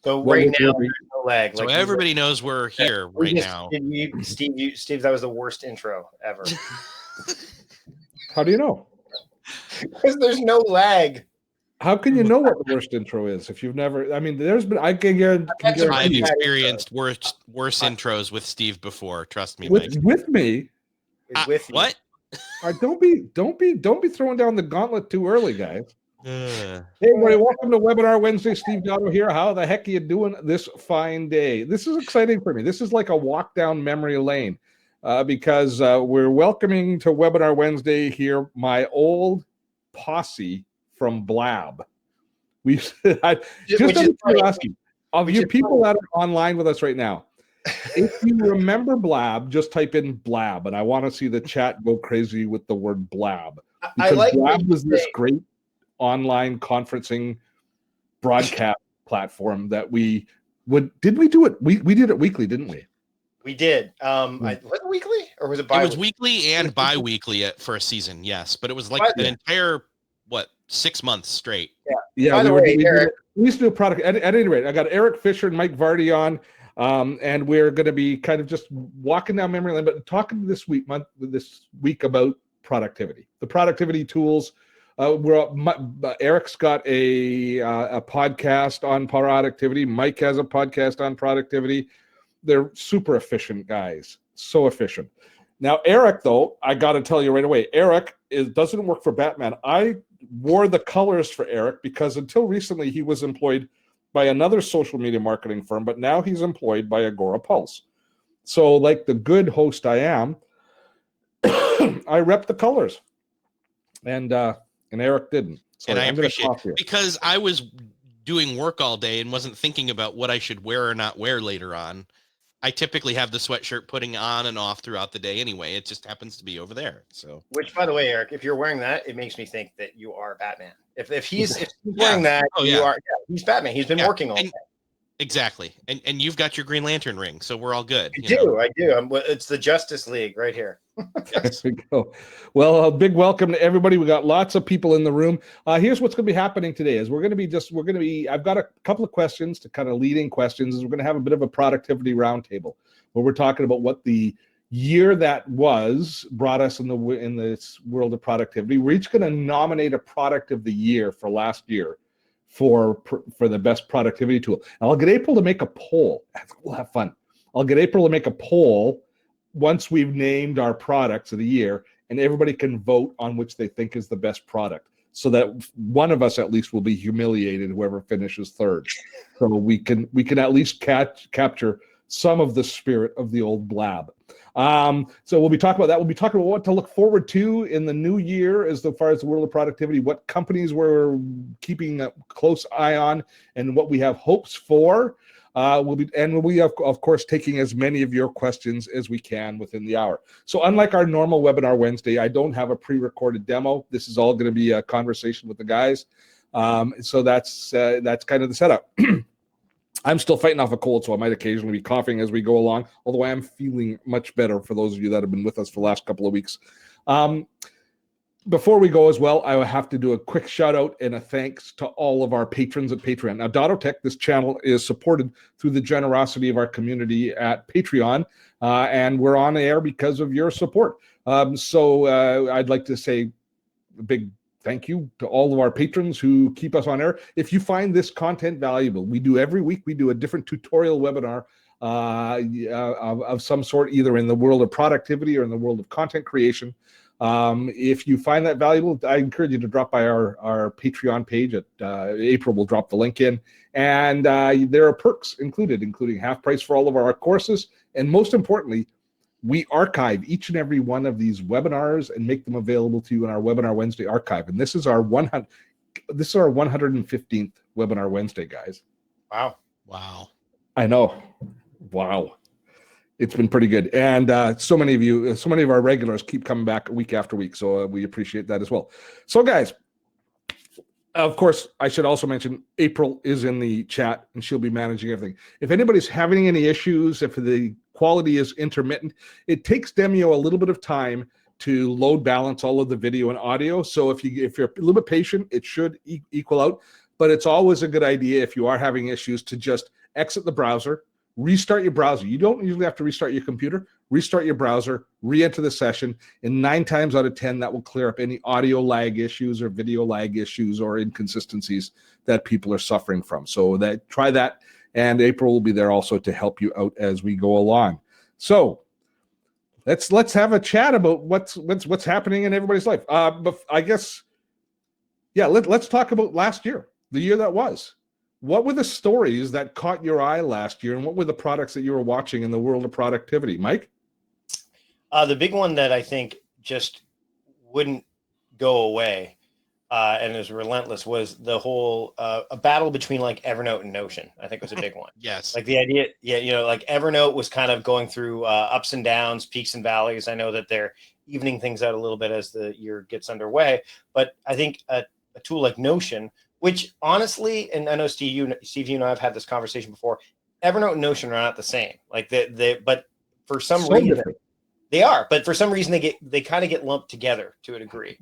So right now, there's no lag. So everybody knows we're here right now. Steve, that was the worst intro ever. How do you know? Because there's no lag. How can you know what the worst intro is if you've never? I mean, there's been. I can guarantee. I've experienced worse intros with Steve before. Trust me, Mike. With me. With what? Don't be throwing down the gauntlet too early, guys. Hey, everybody, welcome to Webinar Wednesday. Steve Dotto here. How the heck are you doing this fine day? This is exciting for me. This is like a walk down memory lane because we're welcoming to Webinar Wednesday here my old posse from Blab. Just curiosity of you people that are online with us right now. If you remember Blab, just type in Blab, and I want to see the chat go crazy with the word Blab. Because Blab was this great online conferencing broadcast platform that we would. Did we do it? We did it weekly, didn't we? We did. Was it weekly or was it bi-weekly? It was weekly and bi-weekly for a season, yes. But it was like an entire 6 months straight. Yeah. By the way, Eric, we used to do a product. At any rate, I got Eric Fisher and Mike Vardy on. And we're going to be kind of just walking down memory lane, but talking this week about productivity, the productivity tools. Eric's got a podcast on productivity. Mike has a podcast on productivity. They're super efficient guys, so efficient. Now, Eric, though, I got to tell you right away, Eric doesn't work for Batman. I wore the colors for Eric because until recently he was employed by another social media marketing firm, but now he's employed by Agora Pulse. So like the good host I am, I rep the colors. And Eric didn't. So and I appreciate it because I was doing work all day and wasn't thinking about what I should wear or not wear later on. I typically have the sweatshirt putting on and off throughout the day anyway. It just happens to be over there. So, which, by the way, Eric, if you're wearing that, it makes me think that you are Batman. If he's wearing that, he's Batman. He's been working all day. Exactly. And you've got your Green Lantern ring, so we're all good. I do. It's the Justice League right here. Yes. There we go. Well, a big welcome to everybody. We got lots of people in the room. Here's what's going to be happening today is I've got a couple of questions to kind of leading questions. We're going to have a bit of a productivity roundtable where we're talking about what the year that brought us in this world of productivity. We're each going to nominate a product of the year for last year for the best productivity tool. And I'll get April to make a poll. We'll have fun. I'll get April to make a poll once we've named our products of the year, and everybody can vote on which they think is the best product, so that one of us at least will be humiliated, whoever finishes third. So we can at least capture some of the spirit of the old Blab. So we'll be talking about that. We'll be talking about what to look forward to in the new year as far as the world of productivity, what companies we're keeping a close eye on, and what we have hopes for. We'll be of course taking as many of your questions as we can within the hour. So unlike our normal Webinar Wednesday, I don't have a pre-recorded demo. This is all going to be a conversation with the guys. So that's kind of the setup. I'm still fighting off a cold, so I might occasionally be coughing as we go along, although I am feeling much better for those of you that have been with us for the last couple of weeks. Before we go as well, I have to do a quick shout out and a thanks to all of our patrons at Patreon. Now, Dotto Tech, this channel is supported through the generosity of our community at Patreon, and we're on air because of your support. So I'd like to say a big thank you to all of our patrons who keep us on air. If you find this content valuable, every week we do a different tutorial webinar of some sort, either in the world of productivity or in the world of content creation. If you find that valuable, I encourage you to drop by our Patreon page. April will drop the link in. And there are perks including half price for all of our courses. And most importantly, we archive each and every one of these webinars and make them available to you in our Webinar Wednesday archive. And this is our 115th Webinar Wednesday, guys. Wow. I know. Wow. It's been pretty good. And so many of our regulars keep coming back week after week. So we appreciate that as well. So guys, of course, I should also mention April is in the chat and she'll be managing everything. If anybody's having any issues, if the quality is intermittent, it takes Demio a little bit of time to load balance all of the video and audio. So if you're a little bit patient, it should equal out. but it's always a good idea if you are having issues to just exit the browser, restart your browser. You don't usually have to restart your computer. Restart your browser, re-enter the session, and 9 times out of 10, that will clear up any audio lag issues or video lag issues or inconsistencies that people are suffering from. So try that, and April will be there also to help you out as we go along. So let's have a chat about what's happening in everybody's life. But I guess, yeah, let's talk about last year, the year that was. What were the stories that caught your eye last year, and what were the products that you were watching in the world of productivity, Mike? The big one that I think just wouldn't go away and is relentless was the whole a battle between like Evernote and Notion. I think was a big one. Yes. Like the idea, like Evernote was kind of going through ups and downs, peaks and valleys. I know that they're evening things out a little bit as the year gets underway, but I think a tool like Notion, which honestly, and I know Steve, you and I have had this conversation before, Evernote and Notion are not the same. Like but for some reason. Different. They are, but for some reason they kind of get lumped together to a degree.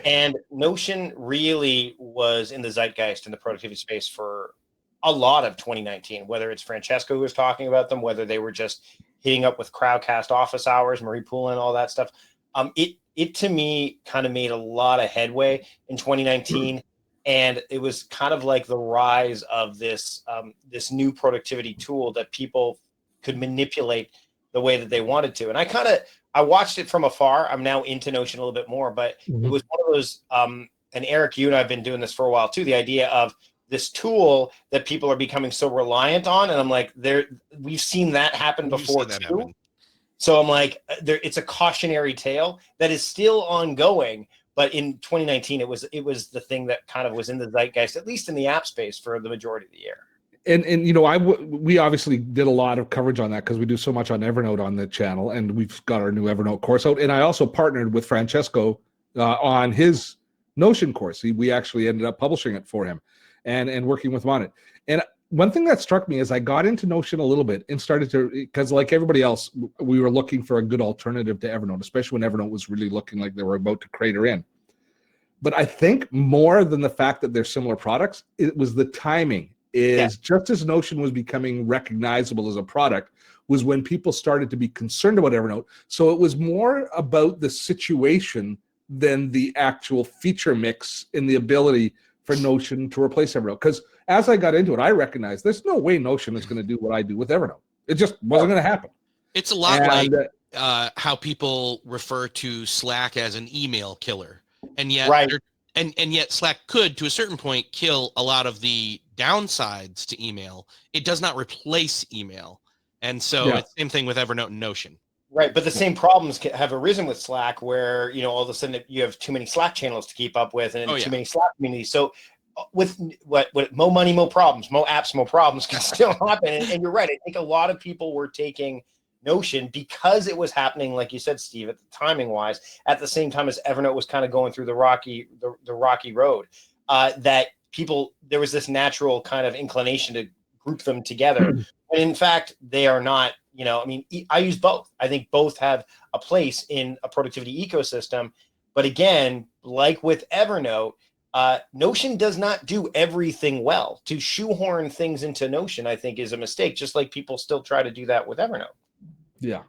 And Notion really was in the zeitgeist in the productivity space for a lot of 2019, whether it's Francesco who was talking about them, whether they were just hitting up with Crowdcast office hours, Marie Poulin, all that stuff. It to me kind of made a lot of headway in 2019. And it was kind of like the rise of this new productivity tool that people could manipulate the way that they wanted to. And I watched it from afar. I'm now into Notion a little bit more, but it was one of those, and Eric, you and I have been doing this for a while too, the idea of this tool that people are becoming so reliant on. And I'm like, we've seen that happen before too. So I'm like, it's a cautionary tale that is still ongoing. But in 2019, it was the thing that kind of was in the zeitgeist, at least in the app space, for the majority of the year. And we obviously did a lot of coverage on that because we do so much on Evernote on the channel, and we've got our new Evernote course out. And I also partnered with Francesco on his Notion course. We actually ended up publishing it for him and working with him on it. And one thing that struck me is I got into Notion a little bit and started to, because like everybody else, we were looking for a good alternative to Evernote, especially when Evernote was really looking like they were about to crater in. But I think more than the fact that they're similar products, it was the timing. Just as Notion was becoming recognizable as a product was when people started to be concerned about Evernote. So it was more about the situation than the actual feature mix in the ability for Notion to replace Evernote. Because as I got into it, I recognized there's no way Notion is going to do what I do with Evernote. It just wasn't going to happen. It's a lot like how people refer to Slack as an email killer. And yet, and yet Slack could, to a certain point, kill a lot of the downsides to email. It does not replace email. And so it's the same thing with Evernote and Notion. Right. But the same problems have arisen with Slack where, all of a sudden you have too many Slack channels to keep up with and too many Slack communities. So with what mo money, mo problems, mo apps, mo problems can still happen. And you're right. I think a lot of people were taking Notion because it was happening, like you said, Steve, at the timing wise, at the same time as Evernote was kind of going through the rocky road, that there was this natural kind of inclination to group them together. And in fact, they are not, I use both. I think both have a place in a productivity ecosystem. But again, like with Evernote, Notion does not do everything well. To shoehorn things into Notion, I think, is a mistake, just like people still try to do that with Evernote. Yeah.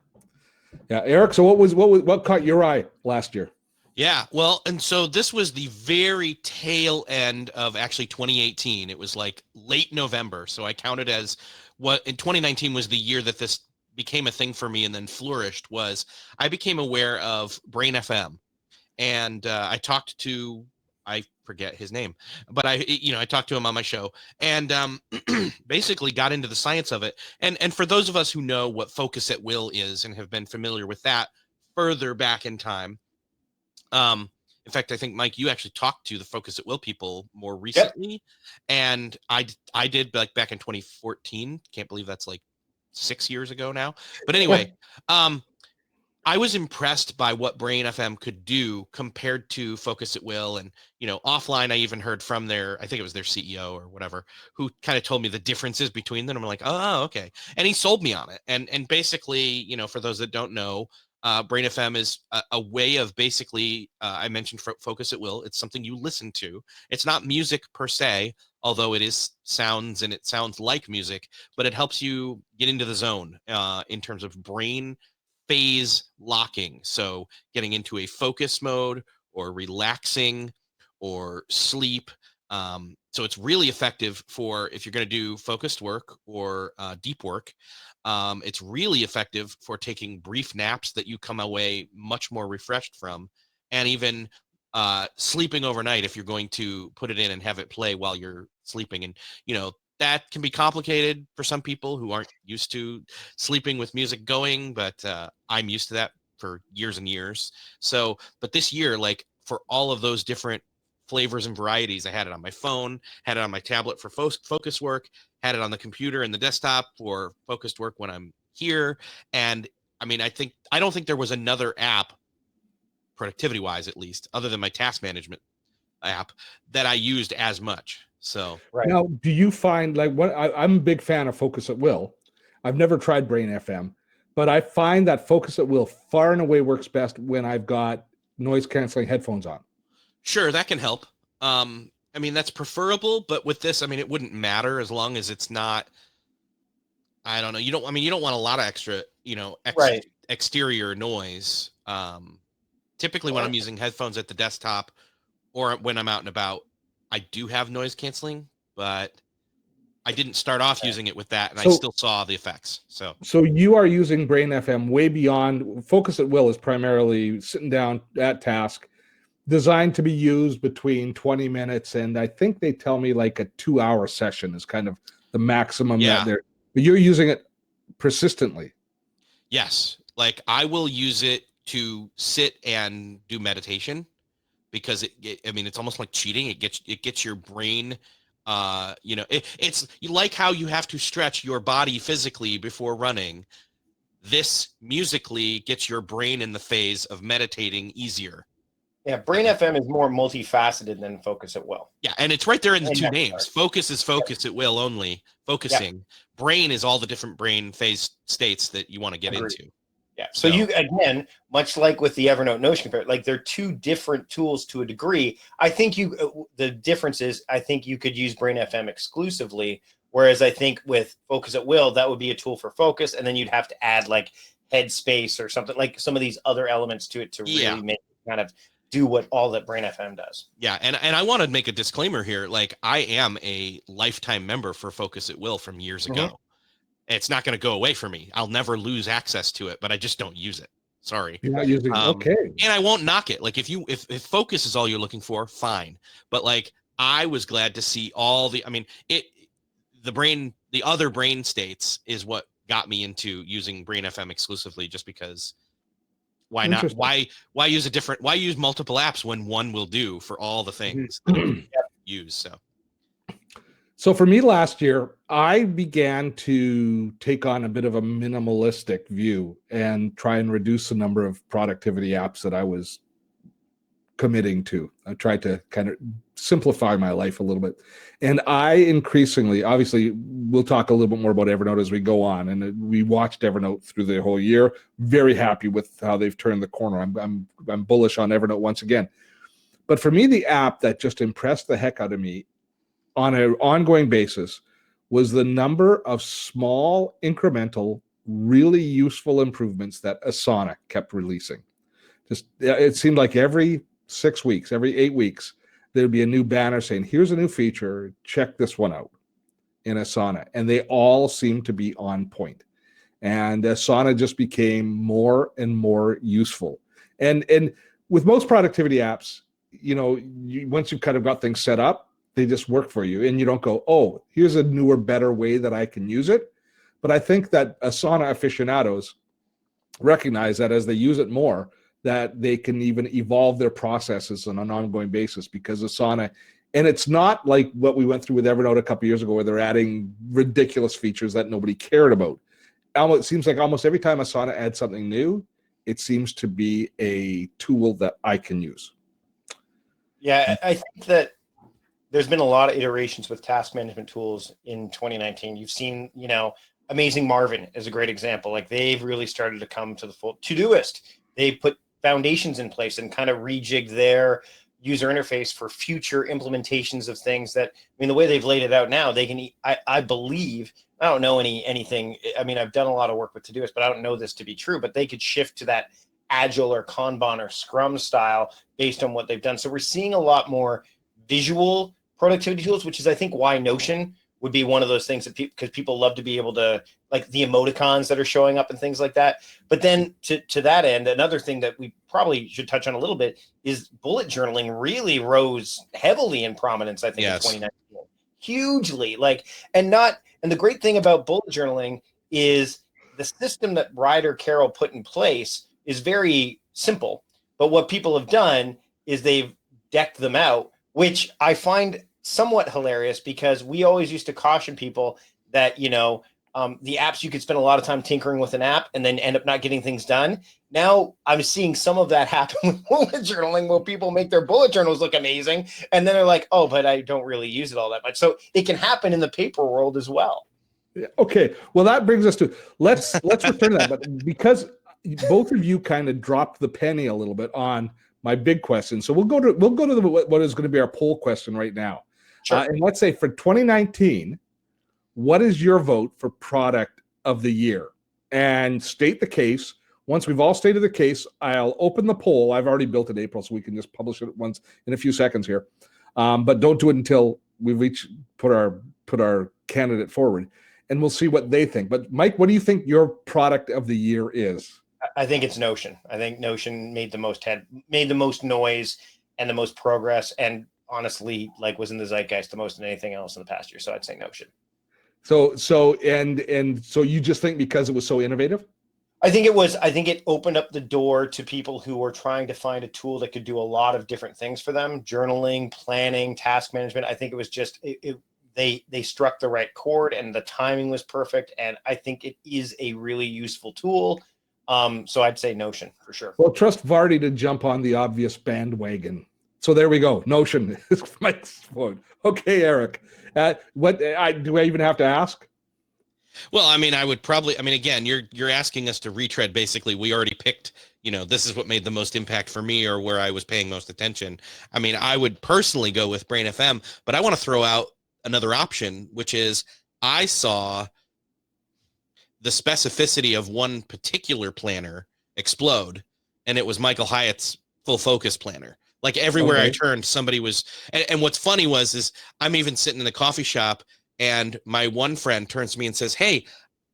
Eric, so what caught your eye last year? Yeah, well, and so this was the very tail end of actually 2018. It was like late November. So I counted as what in 2019 was the year that this became a thing for me and then flourished. Was I became aware of Brain FM, and I talked to, I forget his name, but I talked to him on my show and basically got into the science of it. And for those of us who know what focus at will is and have been familiar with that further back in time, in fact, I think, Mike, you actually talked to the Focus at Will people more recently. And I did like back in 2014. Can't believe that's like 6 years ago now. But anyway, I was impressed by what Brain FM could do compared to Focus at Will. And, offline, I even heard from I think it was their CEO or whatever, who kind of told me the differences between them. I'm like, oh, okay. And he sold me on it. And basically, for those that don't know, Brain FM is a way of basically, I mentioned Focus at Will. It's something you listen to. It's not music per se, although it is sounds and it sounds like music, but it helps you get into the zone in terms of brain phase locking. So getting into a focus mode or relaxing or sleep. So it's really effective for if you're going to do focused work or deep work. It's really effective for taking brief naps that you come away much more refreshed from, and even sleeping overnight if you're going to put it in and have it play while you're sleeping. And that can be complicated for some people who aren't used to sleeping with music going, but I'm used to that for years and years. So, but this year, like for all of those different flavors and varieties, I had it on my phone, had it on my tablet for focus work, had it on the computer and the desktop for focused work when I'm here. And I mean, I don't think there was another app, productivity wise at least, other than my task management app, that I used as much. So Right. Now, do you find like I'm a big fan of Focus at Will. I've never tried Brain FM, but I find that Focus at Will far and away works best when I've got noise canceling headphones on. sure, that can help. I mean, that's preferable, but with this, I mean, it wouldn't matter as long as it's not, I don't know. You don't want a lot of extra, Right. exterior noise. Typically when I'm using headphones at the desktop or when I'm out and about, I do have noise canceling, but I didn't start off using it with that, and I still saw the effects. So you are using Brain FM way beyond. Focus at Will is primarily sitting down at task, designed to be used between 20 minutes and I think they tell me like a 2-hour session is kind of the maximum that they're. But you're using it persistently. Yes, like I will use it to sit and do meditation because I mean, it's almost like cheating. It gets your brain. It's like how you have to stretch your body physically before running. This musically gets your brain in the phase of meditating easier. Yeah, Brain FM is more multifaceted than Focus at Will. Yeah, and it's right there in the two names. Focus is focus at will only, focusing. Brain is all the different brain phase states that you want to get into. Yeah. So you, again, much like with the Evernote Notion compare, like they're two different tools to a degree. I think the difference is I think you could use Brain FM exclusively, whereas I think with Focus at Will, that would be a tool for focus, and then you'd have to add like Headspace or something, like some of these other elements to it to really make it kind of do what all that Brain FM does. Yeah, and I want to make a disclaimer here. Like, I am a lifetime member for Focus at Will from years ago. It's not going to go away for me. I'll never lose access to it, but I just don't use it. Sorry. You're not using okay. And I won't knock it. Like if focus is all you're looking for, fine. But like I was glad to see all the the other brain states is what got me into using Brain FM exclusively, just because why not? Why use multiple apps when one will do for all the things that you use? So for me last year, I began to take on a bit of a minimalistic view and try and reduce the number of productivity apps that I was committing to. I tried to kind of simplify my life a little bit. And I increasingly, obviously, we'll talk a little bit more about Evernote as we go on. And we watched Evernote through the whole year. Very happy with how they've turned the corner. I'm bullish on Evernote once again. But for me, the app that just impressed the heck out of me on an ongoing basis was the number of small, incremental, really useful improvements that Asana kept releasing. Just it seemed like every 6 weeks, every 8 weeks, there'd be a new banner saying, here's a new feature, check this one out in Asana. And they all seemed to be on point. And Asana just became more and more useful. And with most productivity apps, once you've kind of got things set up, they just work for you. And you don't go, oh, here's a newer, better way that I can use it. But I think that Asana aficionados recognize that as they use it more, that they can even evolve their processes on an ongoing basis, because Asana, and it's not like what we went through with Evernote a couple of years ago where they're adding ridiculous features that nobody cared about. It seems like almost every time Asana adds something new, it seems to be a tool that I can use. Yeah, I think that there's been a lot of iterations with task management tools in 2019. You've seen, Amazing Marvin is a great example. Like they've really started to come to the full. Todoist, they put foundations in place and kind of rejigged their user interface for future implementations of things that, I mean, the way they've laid it out now, they can, I believe, I don't know anything. I mean, I've done a lot of work with Todoist, but I don't know this to be true, but they could shift to that Agile or Kanban or Scrum style based on what they've done. So we're seeing a lot more visual productivity tools, which is, I think, why Notion would be one of those things that because people love to be able to, like the emoticons that are showing up and things like that. But then to that end, another thing that we probably should touch on a little bit is bullet journaling really rose heavily in prominence, I think, in 2019. Hugely. Like, and the great thing about bullet journaling is the system that Ryder Carroll put in place is very simple. But what people have done is they've decked them out, which I find somewhat hilarious, because we always used to caution people that, the apps, you could spend a lot of time tinkering with an app and then end up not getting things done. Now I'm seeing some of that happen with bullet journaling, where people make their bullet journals look amazing, and then they're like, oh, but I don't really use it all that much. So it can happen in the paper world as well. Okay, well, that brings us to let's return to that, but because both of you kind of dropped the penny a little bit on my big question, so we'll go to what is going to be our poll question right now. Sure. And let's say for 2019, what is your vote for product of the year? And state the case. Once we've all stated the case, I'll open the poll. I've already built it, April, so we can just publish it once in a few seconds here. But don't do it until we've each put our candidate forward, and we'll see what they think. But Mike, what do you think your product of the year is? I think it's Notion. I think Notion made the most noise and the most progress, and honestly, like, was in the zeitgeist the most than anything else in the past year. So I'd say Notion. So you just think because it was so innovative? I think it opened up the door to people who were trying to find a tool that could do a lot of different things for them: journaling, planning, task management. I think it was just they struck the right chord, and the timing was perfect. And I think it is a really useful tool. So I'd say Notion for sure. Well, trust Vardy to jump on the obvious bandwagon. So there we go. Notion is Mike's vote. Okay, Eric. Do I even have to ask? Well, I mean, again, you're asking us to retread. Basically, we already picked, this is what made the most impact for me, or where I was paying most attention. I mean, I would personally go with Brain FM, but I want to throw out another option, which is I saw the specificity of one particular planner explode, and it was Michael Hyatt's Full Focus planner. Like everywhere I turned, somebody was, and what's funny is I'm even sitting in the coffee shop, and my one friend turns to me and says, "Hey,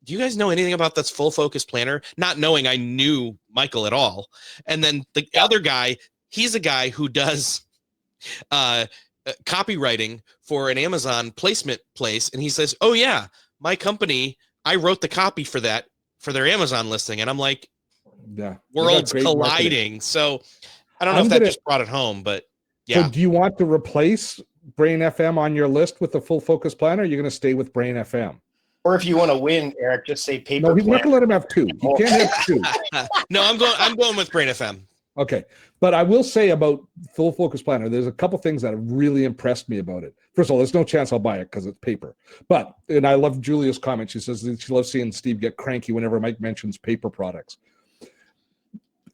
do you guys know anything about this Full Focus planner?" Not knowing I knew Michael at all. And then the other guy, he's a guy who does copywriting for an Amazon placement place. And he says, "Oh yeah, my company, I wrote the copy for that, for their Amazon listing." And I'm like, yeah, worlds colliding. Marketing. So I don't know if that just brought it home, but yeah. So do you want to replace Brain FM on your list with the Full Focus planner? Or are you going to stay with Brain FM? Or if you want to win, Eric, just say paper. No, he's not going to let him have two. He can't have two. No, I'm going with Brain FM. Okay. But I will say about Full Focus planner, there's a couple things that have really impressed me about it. First of all, there's no chance I'll buy it because it's paper. And I love Julia's comment. She says that she loves seeing Steve get cranky whenever Mike mentions paper products.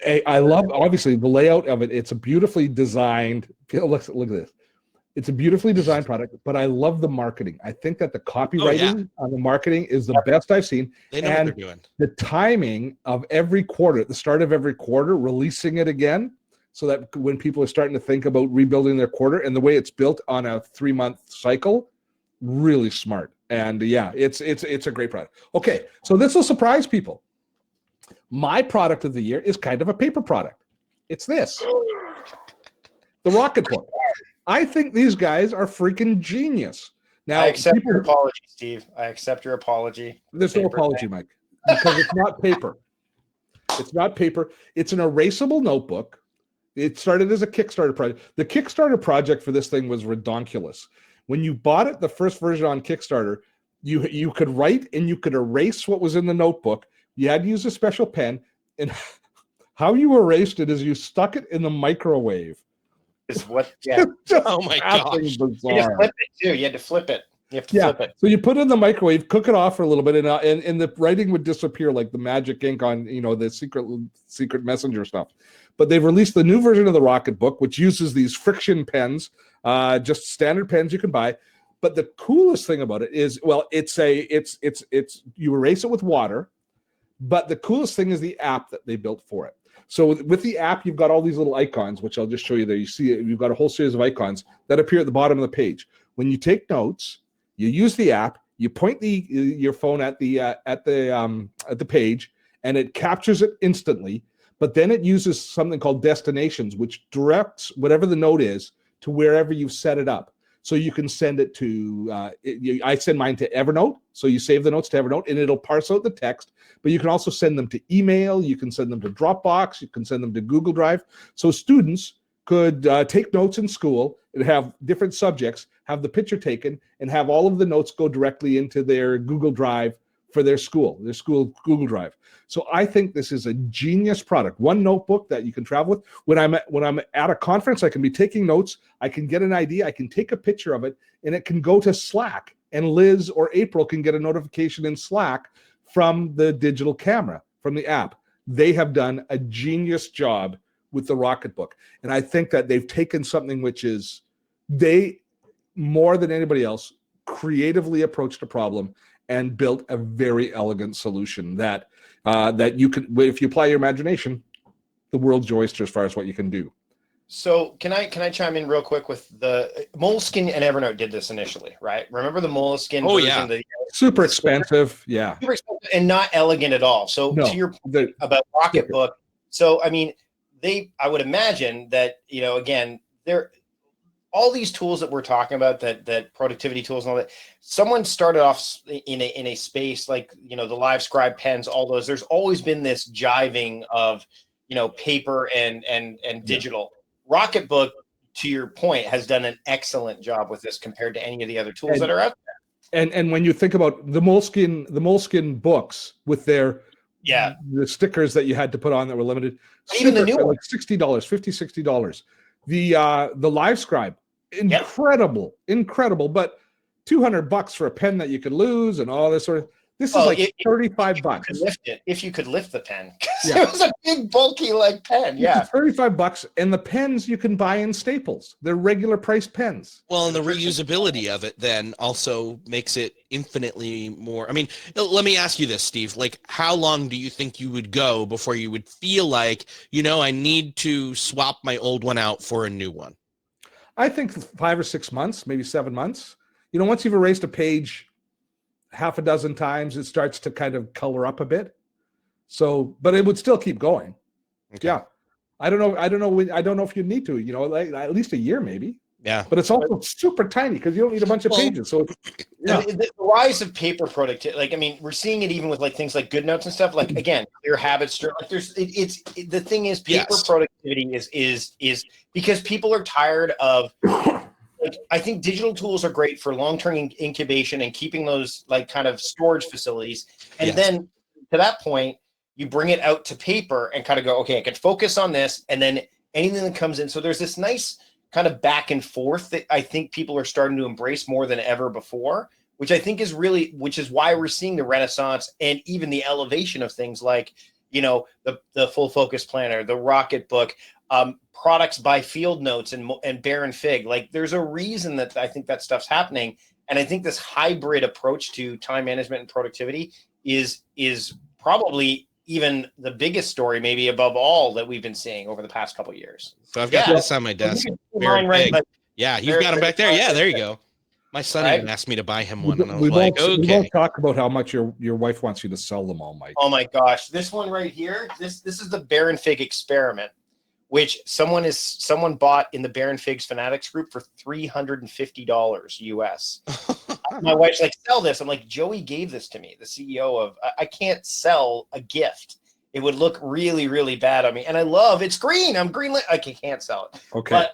I love, obviously, the layout of it. It's a beautifully designed, look at this. It's a beautifully designed product, but I love the marketing. I think that the copywriting on the marketing is the best I've seen. They know what they're doing. The timing of every quarter, at the start of every quarter, releasing it again, so that when people are starting to think about rebuilding their quarter, and the way it's built on a 3-month cycle, really smart. And yeah, it's a great product. Okay, so this will surprise people. My product of the year is kind of a paper product. It's this, the Rocketbook. I think these guys are freaking genius. Now, I accept your apology, Steve. I accept your apology. There's no apology, Mike, because it's not paper. It's not paper. It's an erasable notebook. It started as a Kickstarter project. The Kickstarter project for this thing was redonkulous. When you bought it, the first version on Kickstarter, you could write and you could erase what was in the notebook. You had to use a special pen, and how you erased it is you stuck it in the microwave. Is what? Yeah. Oh my gosh! You had to flip it too. You had to flip it. You have to flip it. So you put it in the microwave, cook it off for a little bit, and the writing would disappear like the magic ink on the secret messenger stuff. But they've released the new version of the Rocketbook, which uses these friction pens, just standard pens you can buy. But the coolest thing about it is, well, it's you erase it with water, but the coolest thing is the app that they built for it. So with the app, you've got all these little icons, which I'll just show you there. You see, you've got a whole series of icons that appear at the bottom of the page. When you take notes, you use the app. You point your phone at the page, and it captures it instantly. But then it uses something called destinations, which directs whatever the note is to wherever you've set it up. So you can send it to, I send mine to Evernote. So you save the notes to Evernote and it'll parse out the text, but you can also send them to email. You can send them to Dropbox. You can send them to Google Drive. So students could take notes in school and have different subjects, have the picture taken, and have all of the notes go directly into their Google Drive for their school Google Drive. So I think this is a genius product. One notebook that you can travel with. When I'm at a conference, I can be taking notes. I can get an idea. I can take a picture of it, and it can go to Slack. And Liz or April can get a notification in Slack from the digital camera, from the app. They have done a genius job with the Rocketbook. And I think that they've taken something which is, they, more than anybody else, creatively approached a problem and built a very elegant solution that you can, if you apply your imagination, the world's your oyster as far as what you can do. So can I chime in real quick with the Moleskine and Evernote did this initially, right? Remember the Moleskine version? Yeah. Super expensive, yeah. Super expensive and not elegant at all. So to your point about Rocketbook, so I mean, I would imagine that, again, all these tools that we're talking about, that productivity tools and all that, someone started off in a space like, the Live Scribe pens, all those. There's always been this jiving of, paper and digital. Rocketbook, to your point, has done an excellent job with this compared to any of the other tools that are out there. And when you think about the Moleskine books with the stickers that you had to put on that were limited, even the new one, like $60, $50, $60. The Live Scribe, incredible, but $200 for a pen that you could lose and all this sort of. This is like $35. If you could lift the pen, it was a big, bulky pen. Yeah, $35, and the pens you can buy in Staples. They're regular priced pens. Well, and the reusability of it then also makes it infinitely more. I mean, let me ask you this, Steve. Like, how long do you think you would go before you would feel like, I need to swap my old one out for a new one? I think 5 or 6 months, maybe 7 months. Once you've erased a page half a dozen times, it starts to kind of color up a bit. So, but it would still keep going. Okay. Yeah. I don't know if you need to, like at least a year maybe. Yeah. But it's also super tiny because you don't need a bunch of pages. So the rise of paper productivity, we're seeing it even with things like GoodNotes and stuff. Like, again, Clear Habits, the thing is, paper productivity is because people are tired of. I think digital tools are great for long-term incubation and keeping those kind of storage facilities. And then to that point, you bring it out to paper and kind of go, okay, I can focus on this. And then anything that comes in. So there's this nice kind of back and forth that I think people are starting to embrace more than ever before, which I think which is why we're seeing the renaissance and even the elevation of things like, the Full Focus Planner, the Rocketbook, products by Field Notes and Baron Fig. Like, there's a reason that I think that stuff's happening. And I think this hybrid approach to time management and productivity is probably even the biggest story, maybe above all, that we've been seeing over the past couple of years. So I've got this on my desk. Baron Fig. Yeah, you've got them back there. Yeah, there you go. My son even asked me to buy him one, and I was like, okay. We won't talk about how much your wife wants you to sell them all, Mike. Oh my gosh, this one right here, this is the Baron Fig Experiment, which someone bought in the Baron Figs Fanatics group for $350 US. My wife's like, sell this. I'm like, Joey gave this to me, the CEO of. I can't sell a gift. It would look really, really bad on me, and I love it's green. I'm green. I can't sell it. Okay.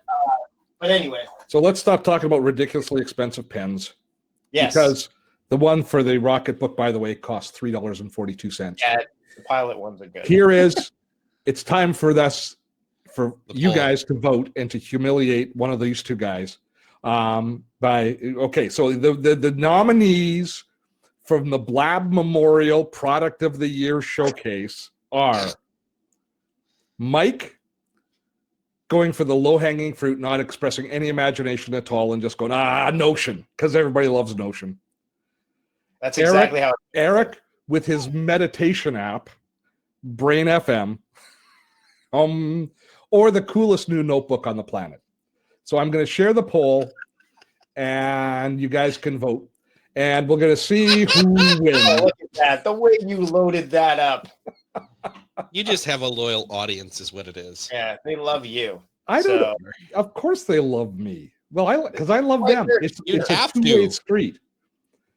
But anyway. So let's stop talking about ridiculously expensive pens. Yes. Because the one for the Rocketbook, by the way, costs $3.42. Yeah, the Pilot ones are good. It's time for you guys to vote and to humiliate one of these two guys So the nominees from the Blab Memorial Product of the Year Showcase are Mike, going for the low-hanging fruit, not expressing any imagination at all, and just going, Notion, because everybody loves Notion. That's exactly how Eric with his meditation app, Brain FM, or the coolest new notebook on the planet. So I'm going to share the poll, and you guys can vote, and we're going to see who wins. Oh, look at that. The way you loaded that up. You just have a loyal audience is what it is. Yeah, they love you. Of course they love me. Well, because I love them. It's a two-way street.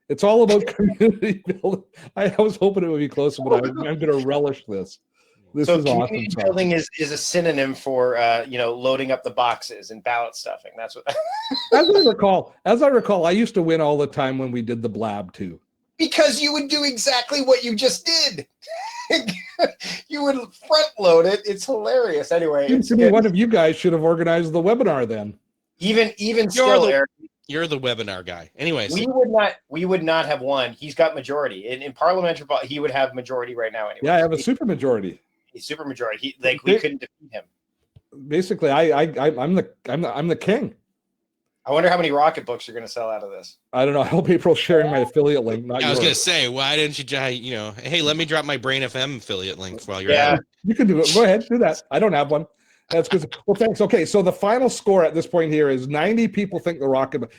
It's all about community building. I was hoping it would be closer, but I'm going to relish this. This is community awesome. Building is a synonym for loading up the boxes and ballot stuffing. That's what. As I recall, I used to win all the time when we did the Blab too. Because you would do exactly what you just did. You would front load it. It's hilarious. Anyway, one of you guys should have organized the webinar then. Even still, Eric. You're the webinar guy. Anyways, we would not have won. He's got majority in parliamentary. He would have majority right now anyway. Yeah, I have a super majority. Super majority. We couldn't defeat him. Basically, I'm the king. I wonder how many rocket books you're going to sell out of this. I don't know. I hope April's sharing my affiliate link. I was going to say, why didn't you? Hey, let me drop my Brain FM affiliate link while you're at it. You can do it. Go ahead, do that. I don't have one. That's good. Well, thanks. Okay, so the final score at this point here is 90 people think the rocket book.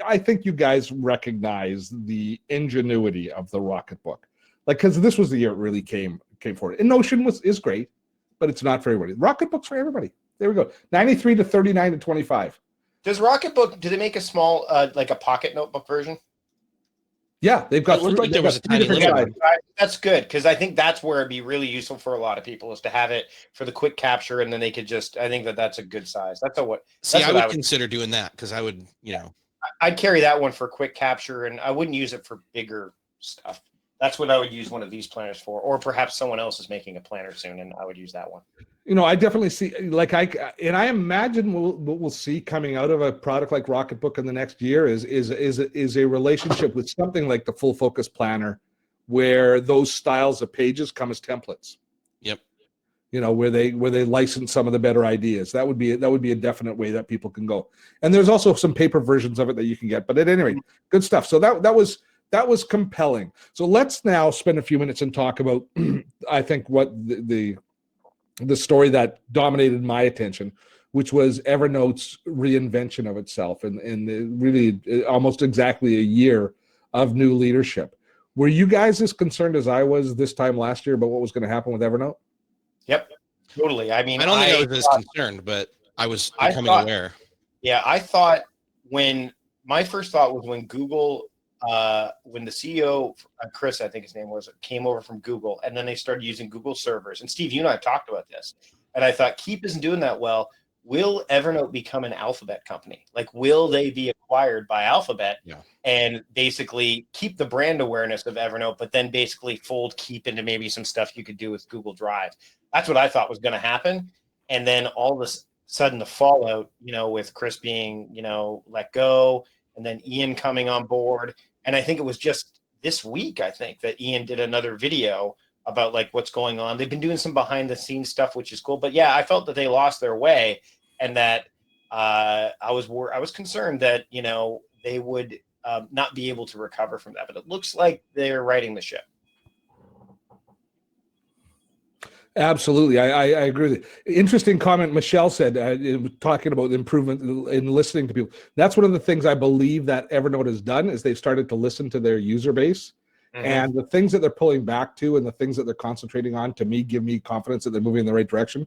I think you guys recognize the ingenuity of the rocket book, because this was the year it really came forward. And Notion is great, but it's not for everybody. Rocket book's for everybody. There we go. 93 to 39 to 25. Does Rocketbook, do they make a small, like a pocket notebook version? Yeah, they've got. It looked like there was a tiny little one. That's good, because I think that's where it'd be really useful for a lot of people, is to have it for the quick capture, and then they could just. I think that's a good size. I would consider doing that, because I would, I'd carry that one for quick capture, and I wouldn't use it for bigger stuff. That's what I would use one of these planners for, or perhaps someone else is making a planner soon, and I would use that one. I definitely see, I imagine what we'll see coming out of a product like Rocketbook in the next year is a relationship with something like the Full Focus Planner, where those styles of pages come as templates. Yep. Where they license some of the better ideas. That would be a definite way that people can go. And there's also some paper versions of it that you can get. But at any rate, good stuff. So that was compelling. So let's now spend a few minutes and talk about, I think, what the story that dominated my attention, which was Evernote's reinvention of itself and really almost exactly a year of new leadership. Were you guys as concerned as I was this time last year about what was going to happen with Evernote? Yep, totally. I mean, I don't think I was as concerned, but I was becoming aware. Yeah, I thought my first thought was when Google, when the CEO, Chris, I think his name was, came over from Google, and then they started using Google servers. And Steve, you and I have talked about this, and I thought Keep isn't doing that well. Will Evernote become an Alphabet company? Like, will they be acquired by Alphabet and basically keep the brand awareness of Evernote, but then basically fold Keep into maybe some stuff you could do with Google Drive? That's what I thought was going to happen. And then all of a sudden the fallout, with Chris being, let go, and then Ian coming on board. And I think it was just this week, I think, that Ian did another video about like what's going on. They've been doing some behind the scenes stuff, which is cool. But yeah, I felt that they lost their way, and that I was concerned that, they would not be able to recover from that. But it looks like they're righting the ship. Absolutely. I agree with you. Interesting comment Michelle said, talking about improvement in listening to people. That's one of the things I believe that Evernote has done, is they've started to listen to their user base. Mm-hmm. And the things that they're pulling back to and the things that they're concentrating on, to me, give me confidence that they're moving in the right direction.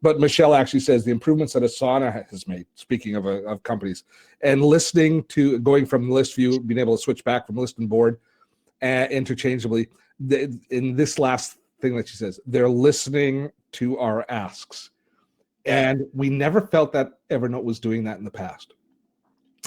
But Michelle actually says the improvements that Asana has made, speaking of companies, and listening to, going from list view, being able to switch back from list and board interchangeably, in this last thing that she says, they're listening to our asks. And we never felt that Evernote was doing that in the past.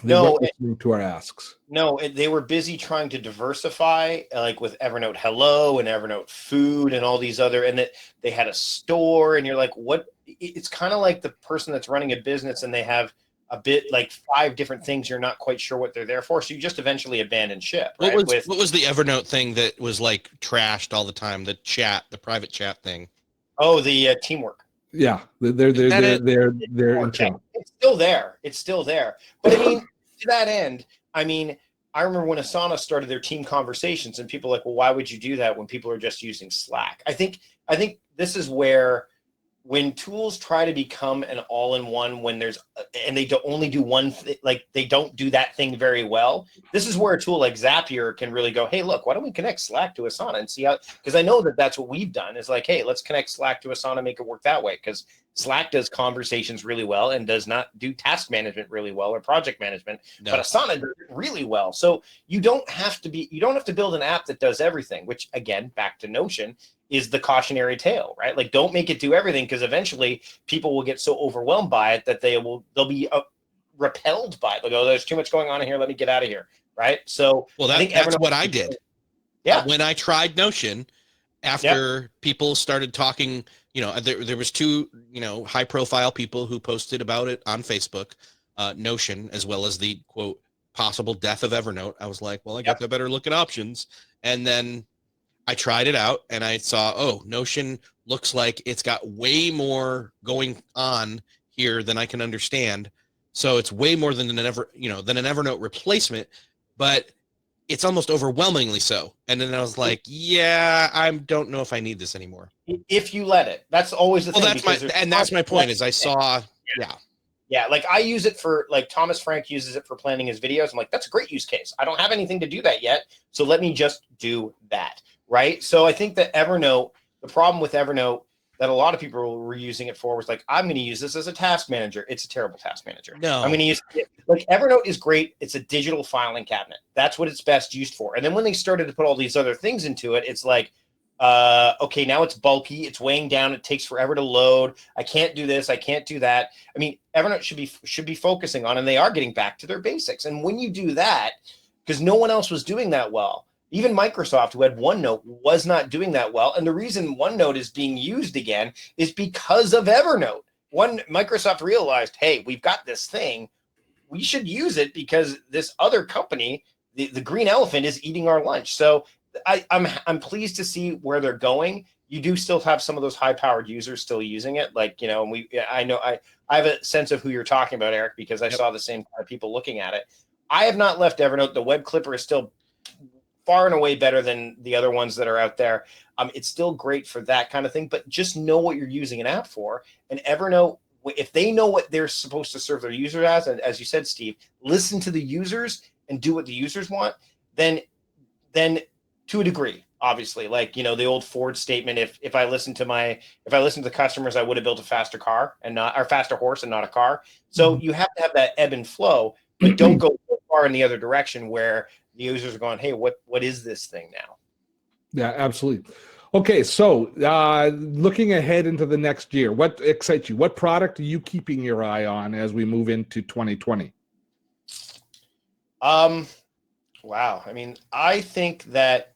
They weren't listening to our asks. No, they were busy trying to diversify, like with Evernote Hello and Evernote Food and all these other, and that they had a store, and you're like, what? It's kind of like the person that's running a business and they have a bit like 5 different things you're not quite sure what they're there for, so you just eventually abandon ship, right? What was the Evernote thing that was like trashed all the time? The private chat thing. Oh, the teamwork. Yeah, they're internal. It's still there. It's still there. But I mean, to that end, I mean, I remember when Asana started their team conversations, and people were like, well, why would you do that when people are just using Slack? I think this is where, when tools try to become an all-in-one, when there's and they only do one thing, like they don't do that thing very well. This is where a tool like Zapier can really go, hey, look, why don't we connect Slack to Asana and see how? Because I know that's what we've done. Is like, hey, let's connect Slack to Asana, make it work that way. Because Slack does conversations really well and does not do task management really well or project management, but Asana does it really well. So you don't have to build an app that does everything. Which, again, back to Notion, is the cautionary tale, right? Like, don't make it do everything, because eventually people will get so overwhelmed by it that they'll be repelled by it. They'll go, there's too much going on in here, let me get out of here, right? So I think that's what I did. Yeah. When I tried Notion, after people started talking, there was 2, high profile people who posted about it on Facebook, Notion, as well as the quote possible death of Evernote. I was like, well, I guess I better look at options. And then I tried it out and I saw, oh, Notion looks like it's got way more going on here than I can understand. So it's way more than an Evernote replacement, but it's almost overwhelmingly so. And then I was like, yeah, I don't know if I need this anymore. If you let it. That's always the thing. That's my point, is I saw, Yeah, like I use it for, like, Thomas Frank uses it for planning his videos. I'm like, that's a great use case. I don't have anything to do that yet, so let me just do that, right? So I think that Evernote, the problem with Evernote that a lot of people were using it for was like, I'm going to use this as a task manager. It's a terrible task manager. No. I'm going to use it. Like, Evernote is great. It's a digital filing cabinet. That's what it's best used for. And then when they started to put all these other things into it, it's like, okay, now it's bulky, it's weighing down, it takes forever to load, I can't do this, I can't do that. I mean, Evernote should be focusing on, and they are getting back to their basics. And when you do that, because no one else was doing that well, even Microsoft, who had OneNote, was not doing that well. And the reason OneNote is being used again is because of Evernote. Microsoft realized, hey, we've got this thing, we should use it because this other company, the green elephant, is eating our lunch. So I'm pleased to see where they're going. You do still have some of those high-powered users still using it, like, and I have a sense of who you're talking about, Eric, because I saw the same kind of people looking at it. I have not left Evernote. The web clipper is still far and away better than the other ones that are out there. It's still great for that kind of thing, but just know what you're using an app for. And Evernote, if they know what they're supposed to serve their users as, and as you said, Steve, listen to the users and do what the users want, then to a degree, obviously, like, the old Ford statement, if I listened to the customers, I would have built a faster horse and not a car. So you have to have that ebb and flow, but don't go so far in the other direction where the users are going, hey, what is this thing now? Yeah, absolutely. Okay, so looking ahead into the next year, what excites you? What product are you keeping your eye on as we move into 2020? Wow. I mean, I think that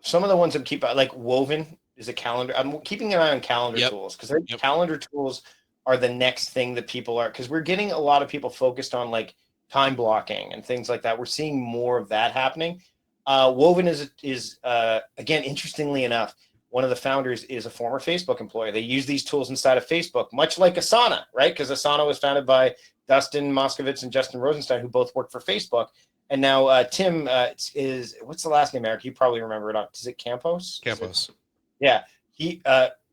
some of the ones I'm keeping, like Woven, is a calendar. I'm keeping an eye on calendar tools, because calendar tools are the next thing that people are, because we're getting a lot of people focused on like time blocking and things like that. We're seeing more of that happening. Woven is again, interestingly enough, one of the founders is a former Facebook employee. They use these tools inside of Facebook, much like Asana, right? Because Asana was founded by Dustin Moskovitz and Justin Rosenstein, who both work for Facebook. And now Tim is, what's the last name, Eric? You probably remember it. Is it Campos? Yeah. He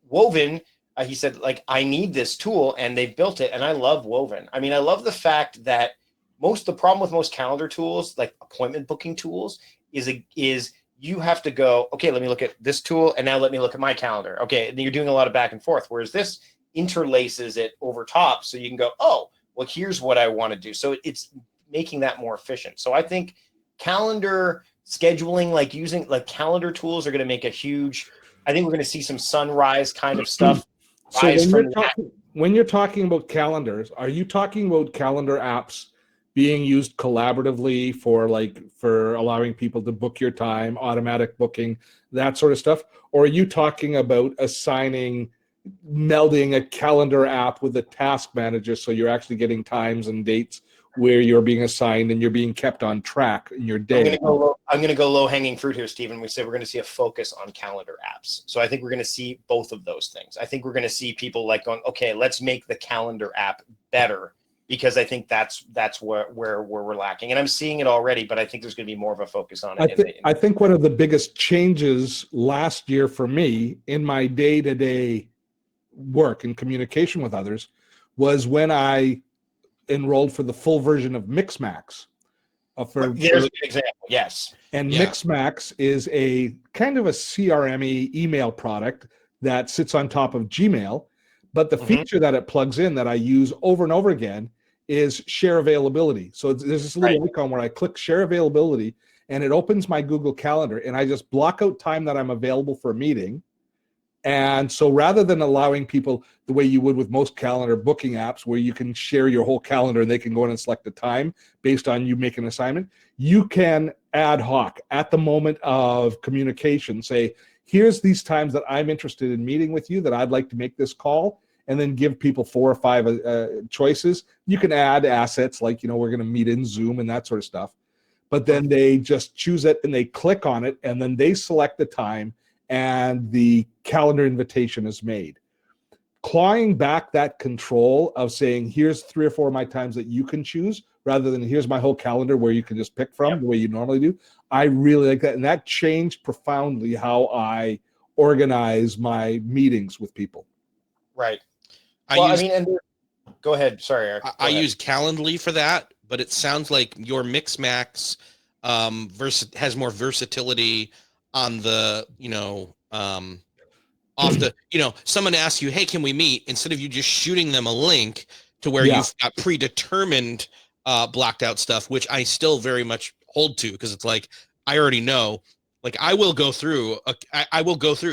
Woven. He said, like, I need this tool, and they've built it, and I love Woven. I mean, I love the fact that the problem with most calendar tools, like appointment booking tools, is you have to go, okay, let me look at this tool, and now let me look at my calendar. Okay, and you're doing a lot of back and forth, whereas this interlaces it over top, so you can go, oh, well, here's what I want to do. So it's making that more efficient. So I think calendar scheduling, like using like calendar tools, are going to make a huge. I think we're going to see some sunrise kind of stuff. So when you're talking about calendars, are you talking about calendar apps being used collaboratively for allowing people to book your time, automatic booking, that sort of stuff? Or are you talking about assigning melding a calendar app with a task manager, so you're actually getting times and dates where you're being assigned and you're being kept on track in your day. I'm going to go low hanging fruit here, Stephen. We said we're going to see a focus on calendar apps. So I think we're going to see both of those things. I think we're going to see people like going, okay, let's make the calendar app better, because I think that's where we're lacking. And I'm seeing it already, but I think there's going to be more of a focus on it. I think one of the biggest changes last year for me in my day-to-day work and communication with others was when I enrolled for the full version of Mixmax. There's a good example, yes. And Mixmax is a kind of a CRM-y email product that sits on top of Gmail, but the feature that it plugs in that I use over and over again is share availability. So there's this little icon where I click share availability, and it opens my Google Calendar, and I just block out time that I'm available for a meeting. And so rather than allowing people the way you would with most calendar booking apps where you can share your whole calendar and they can go in and select the time based on you make an assignment, you can ad hoc at the moment of communication say, here's these times that I'm interested in meeting with you, that I'd like to make this call, and then give people 4 or 5 choices. You can add assets like, we're going to meet in Zoom and that sort of stuff. But then they just choose it and they click on it, and then they select the time and the calendar invitation is made. Clawing back that control of saying, here's 3 or 4 of my times that you can choose, rather than here's my whole calendar where you can just pick from the way you normally do. I really like that. And that changed profoundly how I organize my meetings with people. Right. Go ahead. Sorry, Eric. I use Calendly for that, but it sounds like your Mixmax has more versatility on the, off the, someone asks you, hey, can we meet? Instead of you just shooting them a link to where you've got predetermined blocked out stuff, which I still very much hold to, because it's like, I already know, like I will go through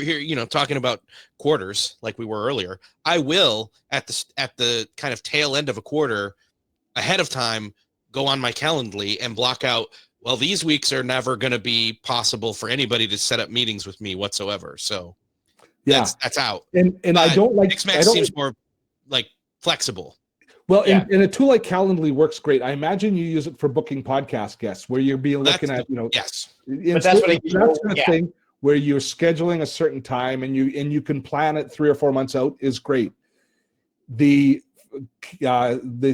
here, talking about quarters like we were earlier. I will at the kind of tail end of a quarter ahead of time go on my Calendly and block out, well, these weeks are never going to be possible for anybody to set up meetings with me whatsoever. So that's out. And I don't like Mixmax seems more like flexible. Well, and a tool like Calendly works great. I imagine you use it for booking podcast guests, where you're looking at, yes. But that's what I use. That sort of thing where you're scheduling a certain time and you can plan it 3 or 4 months out is great. The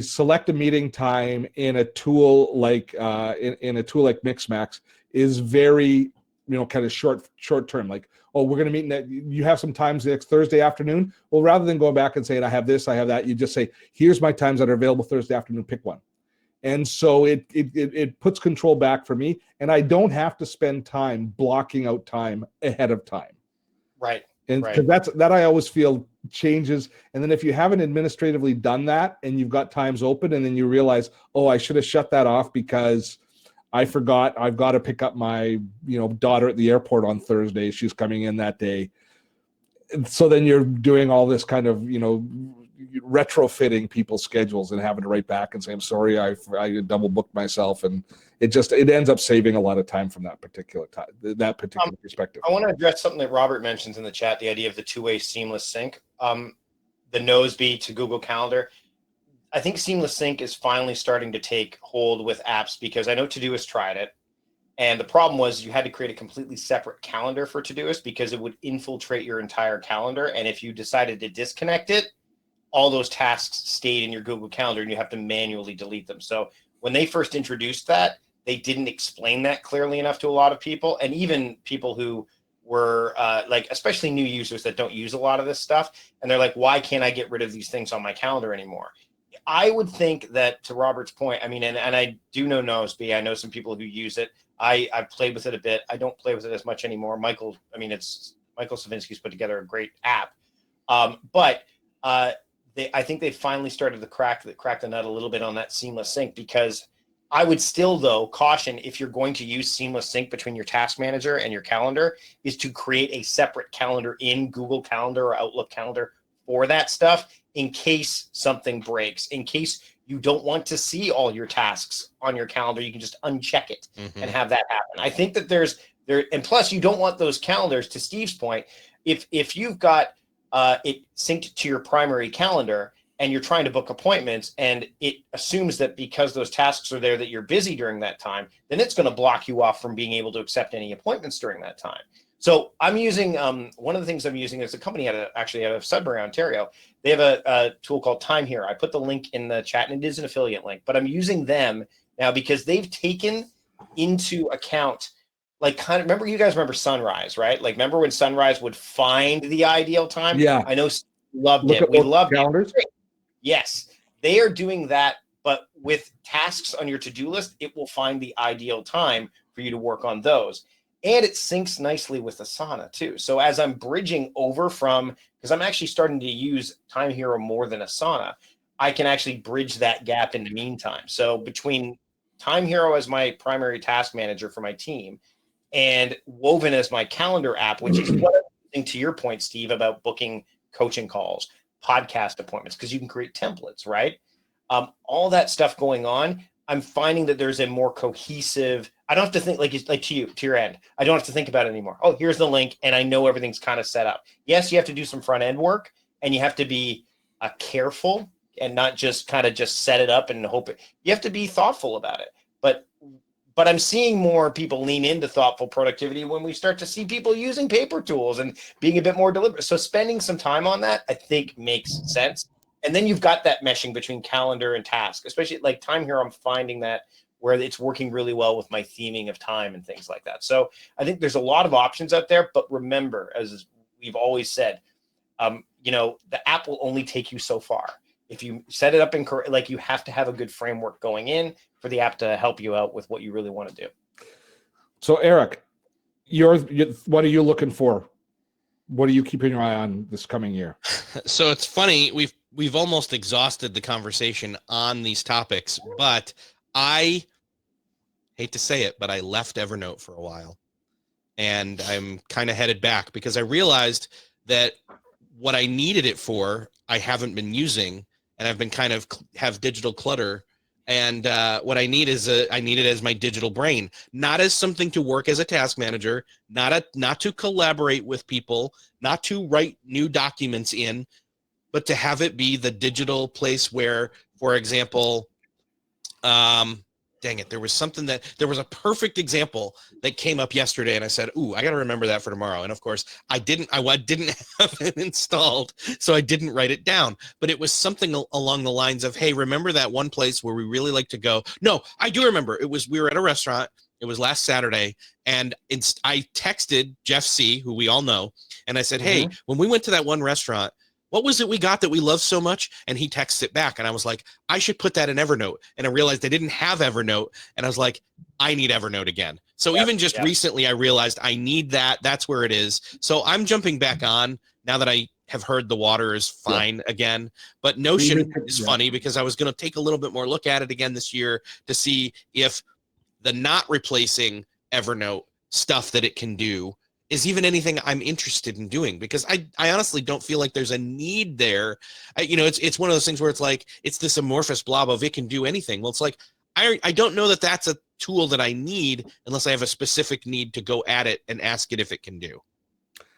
select a meeting time in a tool like in a tool like Mixmax is very kind of short term. Like, oh, we're going to meet you have some times next Thursday afternoon. Well, rather than going back and saying I have this, I have that, you just say, here's my times that are available Thursday afternoon. Pick one. And so it puts control back for me, and I don't have to spend time blocking out time ahead of time. Right. And because that I always feel changes. And then if you haven't administratively done that and you've got times open, and then you realize, oh, I should have shut that off because I forgot I've got to pick up my daughter at the airport on Thursday. She's coming in that day. And so then you're doing all this kind of retrofitting people's schedules and having to write back and say, I'm sorry, I double booked myself, and it ends up saving a lot of time from that particular perspective. I want to address something that Robert mentions in the chat, the idea of the two-way seamless sync, the Noseby to Google Calendar. I think seamless sync is finally starting to take hold with apps, because I know Todoist tried it, and the problem was you had to create a completely separate calendar for Todoist because it would infiltrate your entire calendar, and if you decided to disconnect it, all those tasks stayed in your Google Calendar and you have to manually delete them. So when they first introduced that, they didn't explain that clearly enough to a lot of people, and even people who were especially new users that don't use a lot of this stuff, and they're like, why can't I get rid of these things on my calendar anymore? I would think that, to Robert's point, I mean, and I do know Noseby. I know some people who use it. I've played with it a bit. I don't play with it as much anymore. Michael Savinsky's put together a great app. I think they finally started to crack the nut a little bit on that seamless sync, because I would still, though, caution, if you're going to use seamless sync between your task manager and your calendar, is to create a separate calendar in Google Calendar or Outlook Calendar for that stuff, in case something breaks, in case you don't want to see all your tasks on your calendar. You can just uncheck it and have that happen. I think that and plus you don't want those calendars, to Steve's point, if you've got it synced to your primary calendar, and you're trying to book appointments, and it assumes that because those tasks are there that you're busy during that time, then it's going to block you off from being able to accept any appointments during that time. So I'm using one of the things I'm using is a company actually out of Sudbury, Ontario. They have a tool called Time Hero. I put the link in the chat, and it is an affiliate link, but I'm using them now because they've taken into account, like, kind of, remember, you guys remember Sunrise, right? Like, remember when Sunrise would find the ideal time? Yeah. I know Steve loved Look it. at We both loved calendars. it. Yes, they are doing that, but with tasks on your to-do list, it will find the ideal time for you to work on those. And it syncs nicely with Asana too. So as I'm bridging over from, because I'm actually starting to use Time Hero more than Asana, I can actually bridge that gap in the meantime. So between Time Hero as my primary task manager for my team and Woven as my calendar app, which is what I'm using, to your point, Steve, about booking coaching calls, podcast appointments, because you can create templates, right? All that stuff going on, I'm finding that there's a more cohesive, I don't have to think, like to your end, I don't have to think about it anymore. Oh, here's the link, and I know everything's kind of set up. Yes, you have to do some front end work, and you have to be careful and not just kind of just set it up and hope it. You have to be thoughtful about it. But I'm seeing more people lean into thoughtful productivity when we start to see people using paper tools and being a bit more deliberate. So spending some time on that, I think, makes sense. And then you've got that meshing between calendar and task, especially like Time Here. I'm finding that where it's working really well with my theming of time and things like that. So I think there's a lot of options out there. But remember, as we've always said, the app will only take you so far. If you set it up incorrect, like, you have to have a good framework going in for the app to help you out with what you really want to do. So Eric, what are you looking for? What are you keeping your eye on this coming year? So it's funny, we've almost exhausted the conversation on these topics, but I hate to say it, but I left Evernote for a while, and I'm kind of headed back because I realized that what I needed it for, I haven't been using, and I've been kind of have digital clutter. And what I need is I need it as my digital brain, not as something to work as a task manager, not to collaborate with people, not to write new documents in, but to have it be the digital place where, for example, dang it, there was a perfect example that came up yesterday, and I said, ooh, I got to remember that for tomorrow. And of course I didn't have it installed, so I didn't write it down, but it was something along the lines of, hey, remember that one place where we really like to go? No, I do remember. We were at a restaurant. It was last Saturday, and I texted Jeff C., who we all know, and I said, hey, when we went to that one restaurant, what was it we got that we love so much? And he texts it back. And I was like, I should put that in Evernote. And I realized I didn't have Evernote. And I was like, I need Evernote again. So even just recently, I realized I need that. That's where it is. So I'm jumping back on now that I have heard the water is fine again. But Notion is funny because I was going to take a little bit more look at it again this year to see if the not replacing Evernote stuff that it can do is even anything I'm interested in doing, because I honestly don't feel like there's a need there. It's one of those things where it's like, it's this amorphous blob of it can do anything. Well, it's like, I don't know that that's a tool that I need unless I have a specific need to go at it and ask it if it can do.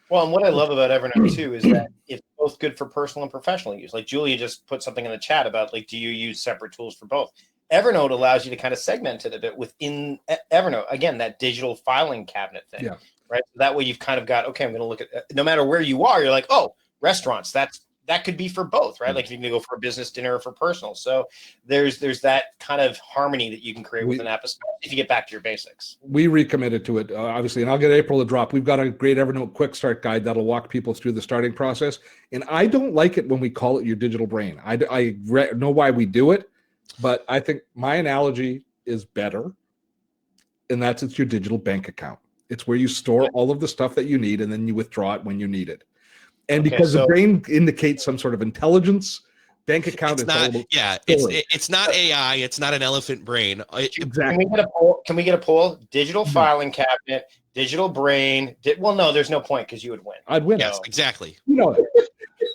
Well, and what I love about Evernote too is that it's both good for personal and professional use. Like Julia just put something in the chat about, like, do you use separate tools for both? Evernote allows you to kind of segment it a bit within Evernote. Again, that digital filing cabinet thing. Yeah. Right. So that way you've kind of got, okay, I'm going to look at, no matter where you are, you're like, oh, restaurants, that could be for both, right? Like, if you can go for a business dinner or for personal. So there's that kind of harmony that you can create with an app, especially if you get back to your basics. We recommitted to it, obviously, and I'll get April to drop. We've got a great Evernote quick start guide that'll walk people through the starting process. And I don't like it when we call it your digital brain. I know why we do it, but I think my analogy is better, and that's it's your digital bank account. It's where you store all of the stuff that you need, and then you withdraw it when you need it. And because the brain indicates some sort of intelligence, bank account is not. It's not AI. It's not an elephant brain. Exactly. Can we get a poll? Digital filing cabinet, digital brain. Well, no, there's no point because you would win. I'd win. Yes, exactly.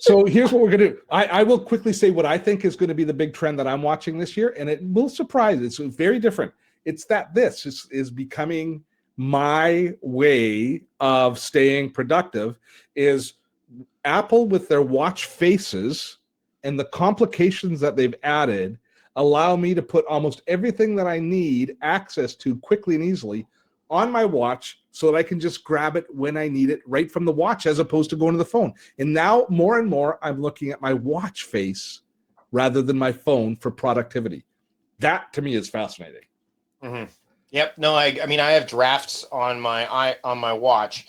So here's what we're going to do. I will quickly say what I think is going to be the big trend that I'm watching this year, and it will surprise. It's very different. It's that this is becoming my way of staying productive is Apple with their watch faces and the complications that they've added allow me to put almost everything that I need access to quickly and easily on my watch so that I can just grab it when I need it right from the watch as opposed to going to the phone. And now more and more, I'm looking at my watch face rather than my phone for productivity. That to me is fascinating. Mm-hmm. Yep. No, I mean, I have drafts on my watch.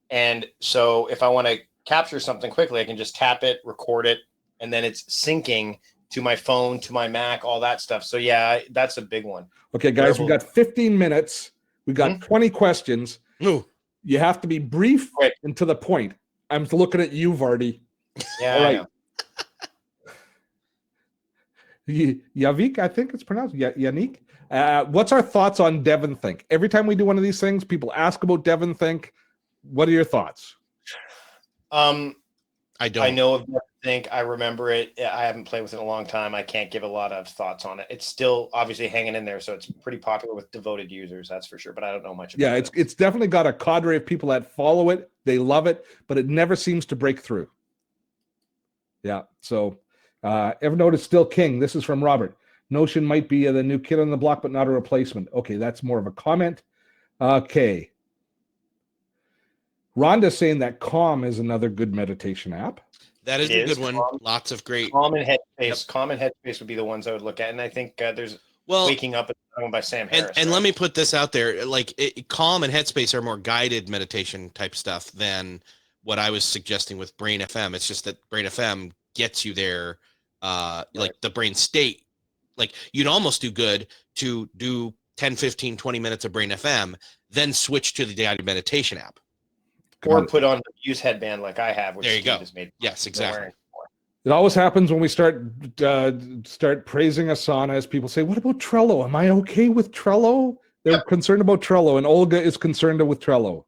And so if I want to capture something quickly, I can just tap it, record it, and then it's syncing to my phone, to my Mac, all that stuff. So yeah, that's a big one. Okay, guys, we got 15 minutes. We got 20 questions. Ooh. You have to be brief and to the point. I'm looking at you, Vardy. Yeah, all right. Yavik, I think it's pronounced Yannick. What's our thoughts on Devon Think? Every time we do one of these things, people ask about Devon Think. What are your thoughts? I don't. I know of Devon Think. I remember it. I haven't played with it in a long time. I can't give a lot of thoughts on it. It's still obviously hanging in there, so it's pretty popular with devoted users, that's for sure. But I don't know much about it. It's definitely got a cadre of people that follow it. They love it, but it never seems to break through. Yeah. So Evernote is still king. This is from Robert. Notion might be the new kid on the block, but not a replacement. Okay, that's more of a comment. Okay. Rhonda's saying that Calm is another good meditation app. That is a good one. Lots of great. Calm and Headspace. Yep. Calm and Headspace would be the ones I would look at. And I think there's Waking Up by Sam Harris. And let me put this out there. Like Calm and Headspace are more guided meditation type stuff than what I was suggesting with Brain FM. It's just that Brain FM gets you there, like the brain state. Like you'd almost do good to do 10, 15, 20 minutes of Brain FM, then switch to the guided meditation app. Or put on the Muse headband like I have, which there you Steve go. Has made. Yes, exactly. It always happens when we start praising Asana as people say, what about Trello? Am I okay with Trello? They're concerned about Trello, and Olga is concerned with Trello.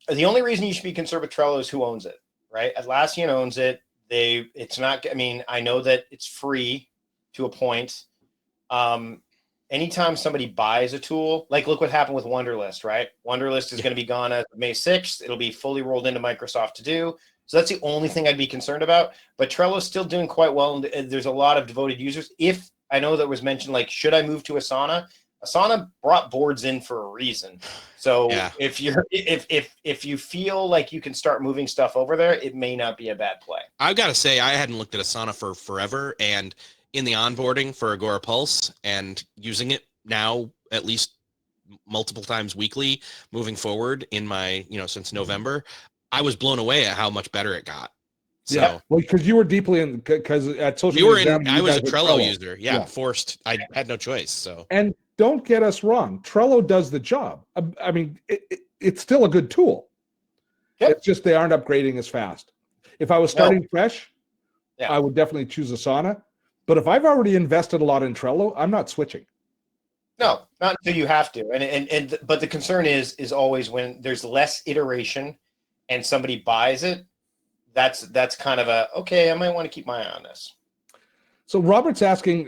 The only reason you should be concerned with Trello is who owns it, right? Atlassian owns it. It's not, I mean, I know that it's free to a point. Anytime somebody buys a tool, like look what happened with Wunderlist, right? Wunderlist is going to be gone as of May 6th. It'll be fully rolled into Microsoft To Do. So that's the only thing I'd be concerned about. But Trello is still doing quite well. And there's a lot of devoted users. If I know that was mentioned, like, should I move to Asana? Asana brought boards in for a reason. So if you feel like you can start moving stuff over there, it may not be a bad play. I've got to say, I hadn't looked at Asana for forever. And in the onboarding for Agora Pulse and using it now at least multiple times weekly moving forward in my, since November, I was blown away at how much better it got. So, yeah, well, because you were deeply in, because at social media, I was a Trello user. Yeah, forced. I had no choice. So, and don't get us wrong, Trello does the job. I mean, it's still a good tool. Yep. It's just they aren't upgrading as fast. If I was starting fresh, I would definitely choose Asana. But if I've already invested a lot in Trello, I'm not switching. No, not until you have to. But the concern is always when there's less iteration and somebody buys it, that's kind of okay, I might want to keep my eye on this. So Robert's asking,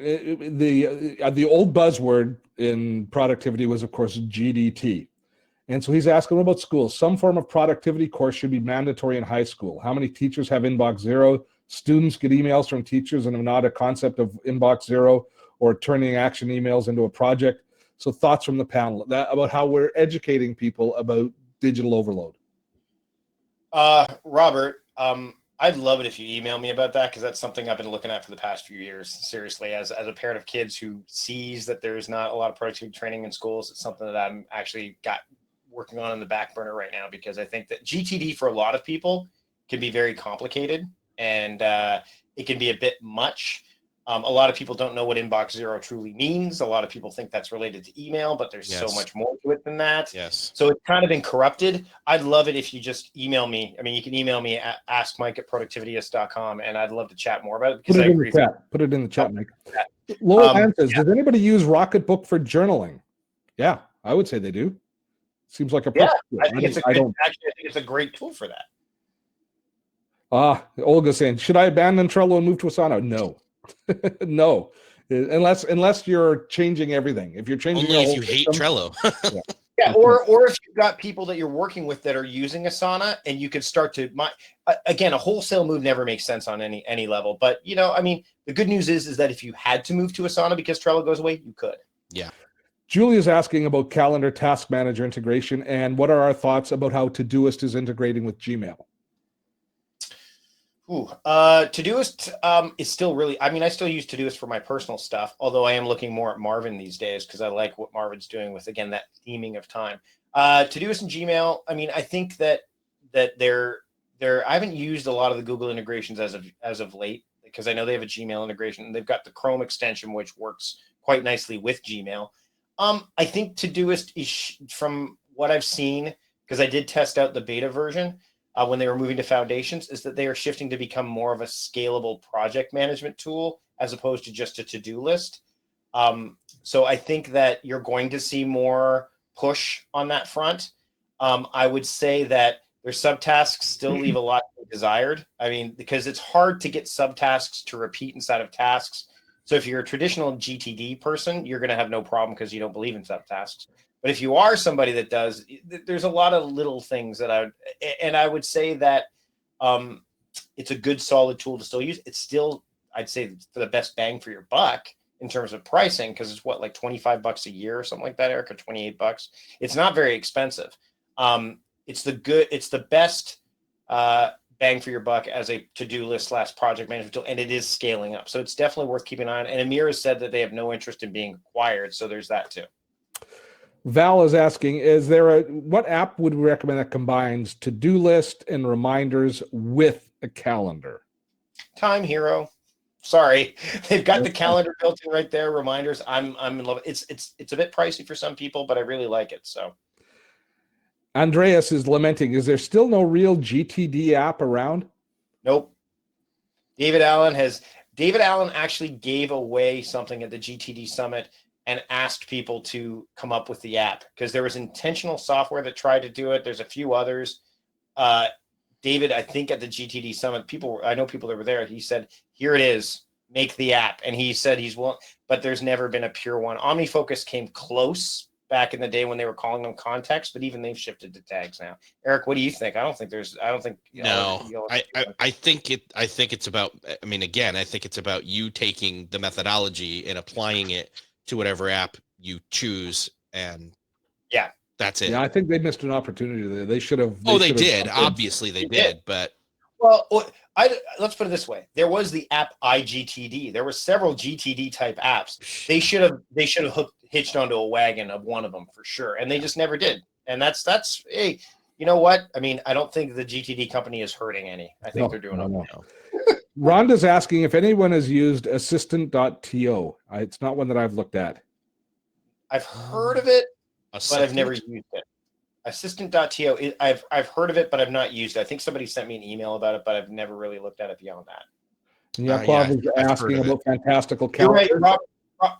the old buzzword in productivity was, of course, GDT. And so he's asking, what about schools? Some form of productivity course should be mandatory in high school. How many teachers have inbox zero? Students get emails from teachers and have not a concept of inbox zero or turning action emails into a project. So thoughts from the panel about how we're educating people about digital overload. Robert, I'd love it if you email me about that, because that's something I've been looking at for the past few years. Seriously, as a parent of kids who sees that there's not a lot of productivity training in schools, it's something that I'm actually working on in the back burner right now, because I think that GTD for a lot of people can be very complicated. And it can be a bit much. A lot of people don't know what inbox zero truly means. A lot of people think that's related to email, but there's so much more to it than that. Yes. So it's kind of been corrupted. I'd love it if you just email me. I mean, you can email me at askmike@productivityist.com, and I'd love to chat more about it. Because Put it in the chat, Mike. Lowell says, does anybody use Rocketbook for journaling? Yeah, I would say they do. Seems like a I think it's a great tool for that. Olga saying, should I abandon Trello and move to Asana? No. No. Unless you're changing everything. If you're changing only if you hate Trello. Yeah, or if you've got people that you're working with that are using Asana, and you could start to again, a wholesale move never makes sense on any level. But I mean, the good news is that if you had to move to Asana because Trello goes away, you could. Yeah. Julia's asking about Calendar Task Manager integration, and what are our thoughts about how Todoist is integrating with Gmail? Todoist is still really, I mean, I still use Todoist for my personal stuff, although I am looking more at Marvin these days because I like what Marvin's doing with, again, that theming of time. Todoist and Gmail, I mean, I think that they're I haven't used a lot of the Google integrations as of late, because I know they have a Gmail integration, and they've got the Chrome extension, which works quite nicely with Gmail. I think Todoist is, from what I've seen, because I did test out the beta version, when they were moving to Foundations, is that they are shifting to become more of a scalable project management tool as opposed to just a to-do list. So I think that you're going to see more push on that front. I would say that their subtasks still leave a lot to be desired. I mean, because it's hard to get subtasks to repeat inside of tasks. So if you're a traditional GTD person, you're going to have no problem because you don't believe in subtasks. But if you are somebody that does, there's a lot of little things that I would say that it's a good, solid tool to still use. It's still, I'd say, for the best bang for your buck in terms of pricing, because it's like $25 a year or something like that, Eric, or $28. It's not very expensive. It's the best bang for your buck as a to-do list / project management tool, and it is scaling up. So it's definitely worth keeping an eye on. And Amir has said that they have no interest in being acquired. So there's that too. Val is asking, what app would we recommend that combines to-do list and reminders with a calendar? Time Hero. Sorry, they've got the calendar built in right there. Reminders. I'm in love. It's a bit pricey for some people, but I really like it. So Andreas is lamenting, is there still no real GTD app around? Nope. David Allen actually gave away something at the GTD Summit and asked people to come up with the app, because there was intentional software that tried to do it. There's a few others. David, I think at the GTD Summit, I know people that were there, he said, here it is, make the app. And he said he's willing, but there's never been a pure one. OmniFocus came close back in the day when they were calling them context, but even they've shifted to tags now. Eric, what do you think? I think it's about, I mean, again, I think it's about you taking the methodology and applying it to whatever app you choose, and yeah, that's it. Yeah, I think they missed an opportunity there. They should have. They did. Obviously, they did. But let's put it this way: there was the app iGTD. There were several GTD type apps. They should have hitched onto a wagon of one of them for sure, and they just never did. And that's hey, you know what? I mean, I don't think the GTD company is hurting any. I think they're doing okay. Rhonda's asking if anyone has used assistant.to. It's not one that I've looked at. I've heard of it, but I've never used it. Assistant.to. I've heard of it, but I've not used it. I think somebody sent me an email about it, but I've never really looked at it beyond that. Yakov is asking about fantastical calendar. You're right.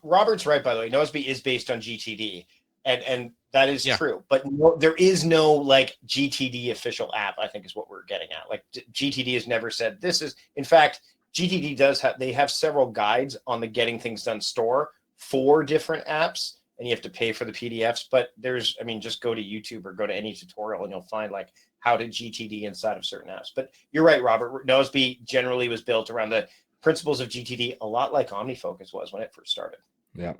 Robert's right, by the way. Nosby is based on GTD, and that is true. But there is no like GTD official app, I think is what we're getting at. Like GTD has never said this is. In fact, GTD they have several guides on the Getting Things Done store for different apps, and you have to pay for the PDFs. But just go to YouTube or go to any tutorial and you'll find like how to GTD inside of certain apps. But you're right, Robert. Nosby generally was built around the principles of GTD, a lot like OmniFocus was when it first started. Yeah.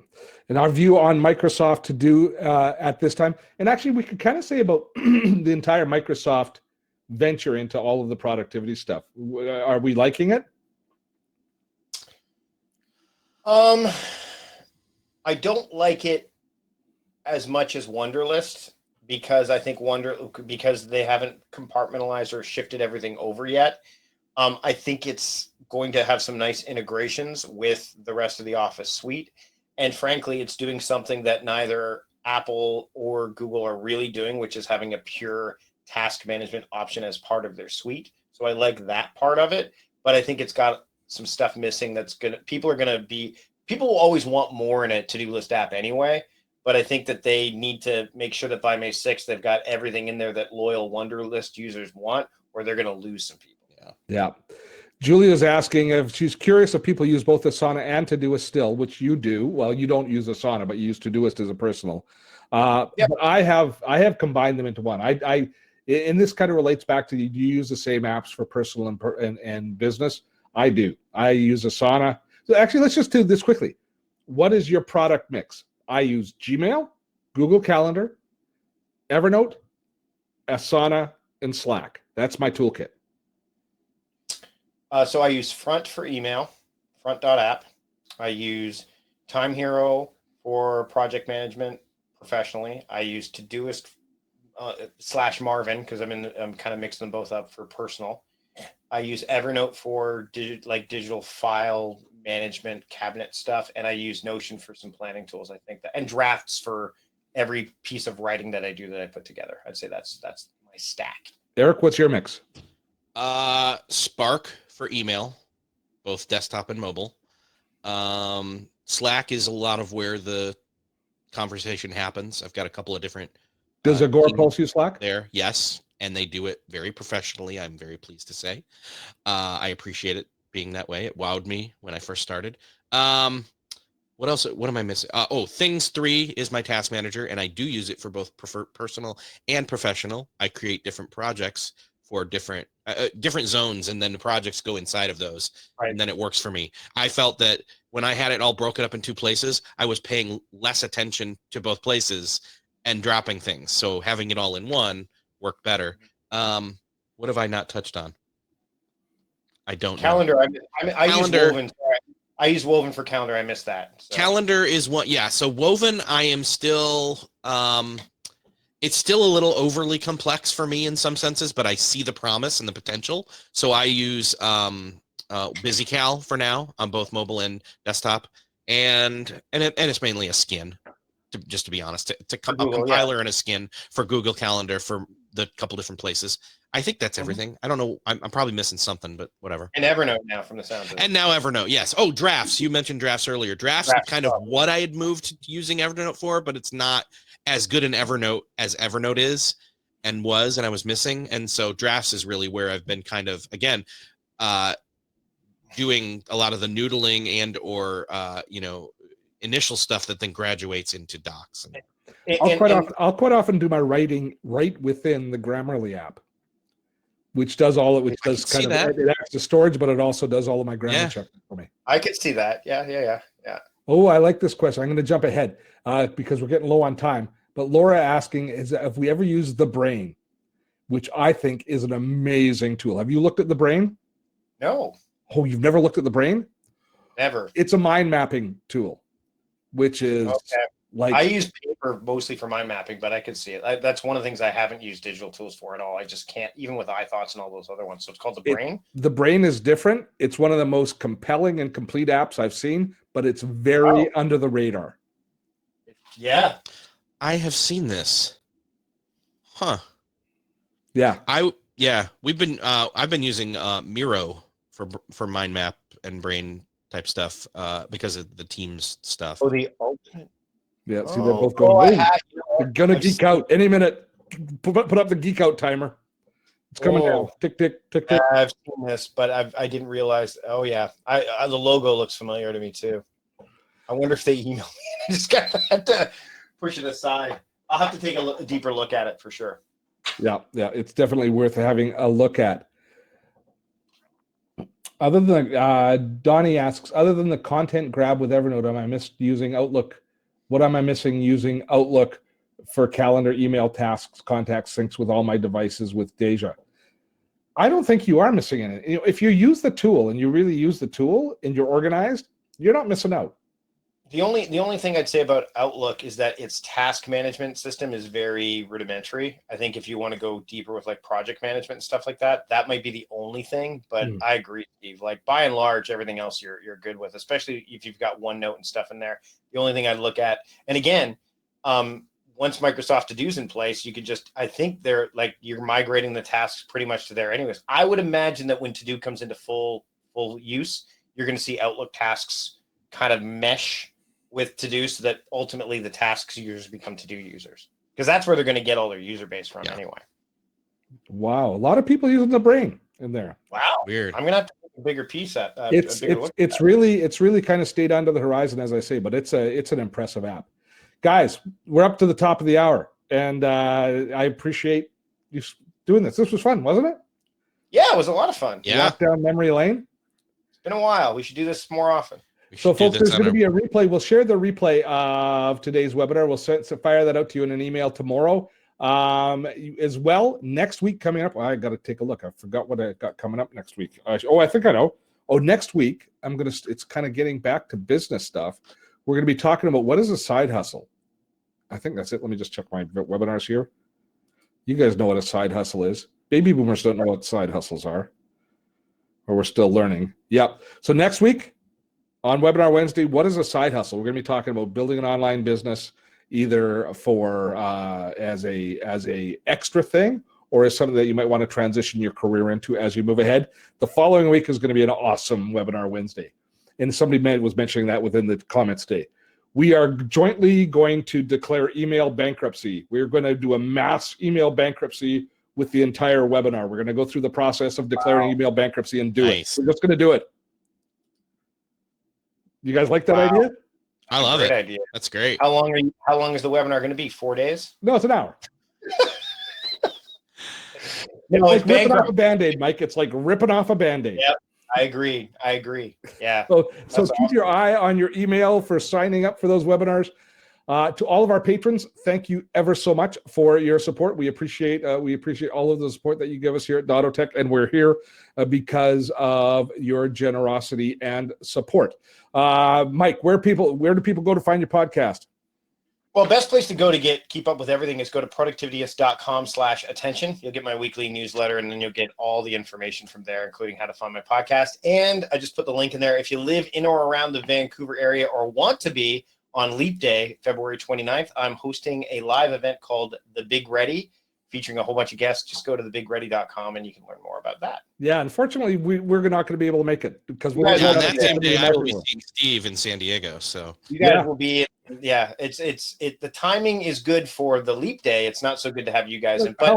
And our view on Microsoft to do at this time, and actually we could kind of say about the entire Microsoft venture into all of the productivity stuff. Are we liking it? I don't like it as much as Wunderlist, because I think because they haven't compartmentalized or shifted everything over yet. I think it's going to have some nice integrations with the rest of the Office suite. And frankly, it's doing something that neither Apple or Google are really doing, which is having a pure task management option as part of their suite. So I like that part of it, but I think it's got some stuff missing people will always want more in a to-do list app anyway. But I think that they need to make sure that by May 6th, they've got everything in there that loyal Wunderlist users want, or they're going to lose some people. Yeah. Julia's asking if she's curious if people use both Asana and Todoist still, which you do. Well, you don't use Asana, but you use Todoist as a personal. But I have combined them into one. And this kind of relates back to, do you use the same apps for personal and business? I do. I use Asana. So actually, let's just do this quickly. What is your product mix? I use Gmail, Google Calendar, Evernote, Asana, and Slack. That's my toolkit. So I use Front for email, front.app. I use Time Hero for project management professionally. I use Todoist / Marvin because I'm kind of mixing them both up for personal. I use Evernote for digital file management cabinet stuff, and I use Notion for some planning tools. I think that, and drafts for every piece of writing that I do that I put together. I'd say that's my stack. Eric, what's your mix? Spark for email, both desktop and mobile. Slack is a lot of where the conversation happens. I've got a couple of different. Does Agora Pulse use Slack? There, yes, and they do it very professionally. I'm very pleased to say. I appreciate it being that way. It wowed me when I first started. What else? What am I missing? Things 3 is my task manager, and I do use it for both personal and professional. I create different projects for different zones, and then the projects go inside of those, right. And then it works for me. I felt that when I had it all broken up in 2 places, I was paying less attention to both places and dropping things. So having it all in one worked better. What have I not touched on? I don't Calendar. know. I use Woven. I use Woven for calendar. I missed that. So. Calendar is one. Yeah. So Woven, I am still, it's still a little overly complex for me in some senses, but I see the promise and the potential. So I use BusyCal for now on both mobile and desktop, and it's mainly a skin, just to be honest, a compiler and a skin for Google Calendar for the couple different places. I think that's everything. I don't know. I'm probably missing something, but whatever. And Evernote now from the sounds of it. And now Evernote, yes. Oh, drafts. You mentioned drafts earlier. Drafts is kind of what I had moved to using Evernote for, but it's not as good an Evernote as Evernote is and was, and I was missing. And so drafts is really where I've been kind of, again, doing a lot of the noodling and or initial stuff that then graduates into docs. I'll quite often do my writing right within the Grammarly app, which does kind of it acts as storage, but it also does all of my grammar checking for me. I could see that. Yeah. Oh, I like this question. I'm going to jump ahead because we're getting low on time. But Laura asking is, have we ever used the Brain, which I think is an amazing tool. Have you looked at the Brain? No. Oh, you've never looked at the Brain? Never. It's a mind mapping tool, which is like, I use paper mostly for mind mapping, but I could see it. That's one of the things I haven't used digital tools for at all. I just can't, even with iThoughts and all those other ones. So it's called the Brain. The Brain is different. It's one of the most compelling and complete apps I've seen, but it's very under the radar. Yeah. I have seen this. Huh. Yeah. We've been I've been using Miro for mind map and Brain type stuff because of the Teams stuff. Oh, the ultimate. Yeah, see, they're both going. They're gonna geek out any minute. Put up the geek out timer. It's coming down. Tick, tick, tick, tick. I've seen this, but I didn't realize. Oh yeah, the logo looks familiar to me too. I wonder if they emailed me. I just had to push it aside. I'll have to take a deeper look at it for sure. Yeah, it's definitely worth having a look at. Other than Donnie asks, other than the content grab with Evernote, am I missed using Outlook? What am I missing using Outlook for calendar, email, tasks, contacts, syncs with all my devices with Deja? I don't think you are missing anything. If you use the tool and you really use the tool and you're organized, you're not missing out. The only thing I'd say about Outlook is that its task management system is very rudimentary. I think if you want to go deeper with like project management and stuff like that, that might be the only thing. But I agree, Steve. Like by and large, everything else you're good with, especially if you've got OneNote and stuff in there. The only thing I'd look at, and again, once Microsoft To-Do's in place, you could just, I think they're like, you're migrating the tasks pretty much to there anyways. I would imagine that when To-Do comes into full use, you're going to see Outlook tasks kind of mesh with To-Do so that ultimately the tasks users become To-Do users, because that's where they're going to get all their user base from anyway. Wow. A lot of people using the Brain in there. Wow. Weird. I'm going to have to take a bigger piece at it's really kind of stayed under the horizon, as I say, but it's an impressive app. Guys, we're up to the top of the hour, and I appreciate you doing this. This was fun, wasn't it? Yeah, it was a lot of fun. Yeah. Walk down memory lane. It's been a while. We should do this more often. So, folks, there's going to be a replay. We'll share the replay of today's webinar. We'll fire that out to you in an email tomorrow. As well, next week coming up, I got to take a look. I forgot what I got coming up next week. I think I know. Next week, it's kind of getting back to business stuff. We're going to be talking about what is a side hustle. I think that's it. Let me just check my webinars here. You guys know what a side hustle is. Baby boomers don't know what side hustles are, or we're still learning. Yep. So next week on Webinar Wednesday, what is a side hustle? We're going to be talking about building an online business, either for as a extra thing, or as something that you might want to transition your career into as you move ahead. The following week is going to be an awesome Webinar Wednesday. And somebody was mentioning that within the comments today. We are jointly going to declare email bankruptcy. We're going to do a mass email bankruptcy with the entire webinar. We're going to go through the process of declaring email bankruptcy and do it. We're just going to do it. You guys like that idea? I love it. Idea. That's great. How long is the webinar going to be? 4 days? No, it's an hour. No, it's like ripping off a Band-Aid, Mike. It's like ripping off a Band-Aid. Yep. I agree. Yeah. So That's keep your eye on your email for signing up for those webinars. To all of our patrons, thank you ever so much for your support. We appreciate all of the support that you give us here at Dottotech, and we're here because of your generosity and support. Mike, where do people go to find your podcast? Well, best place to go to keep up with everything is go to productivityist.com/attention. You'll get my weekly newsletter, and then you'll get all the information from there, including how to find my podcast. And I just put the link in there. If you live in or around the Vancouver area or want to be, on Leap Day, February 29th, I'm hosting a live event called The Big Ready, featuring a whole bunch of guests. Just go to thebigready.com and you can learn more about that. Yeah, unfortunately, we're not going to be able to make it because we're on that same day I will be seeing Steve in San Diego. So you guys will be. Yeah, the timing is good for the Leap Day. It's not so good to have you guys in. But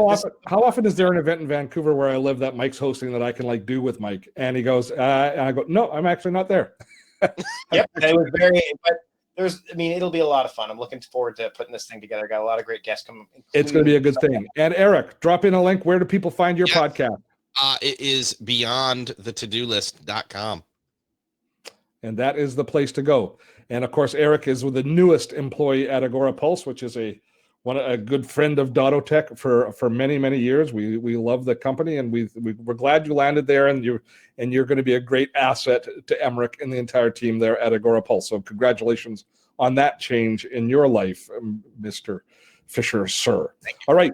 how often is there an event in Vancouver where I live that Mike's hosting that I can do with Mike? And he goes, and I go, no, I'm actually not there. Yep, it was very. But it'll be a lot of fun. I'm looking forward to putting this thing together. Got a lot of great guests coming. It's going to be a good thing. And Eric, drop in a link. Where do people find your podcast? It is beyondthetodolist.com. And that is the place to go. And of course, Eric is with the newest employee at Agora Pulse, which is a good friend of Dottotech for many, many years. We love the company, and we're glad you landed there, and you're going to be a great asset to Emmerich and the entire team there at Agora Pulse. So congratulations on that change in your life, Mr. Fisher, sir. All right.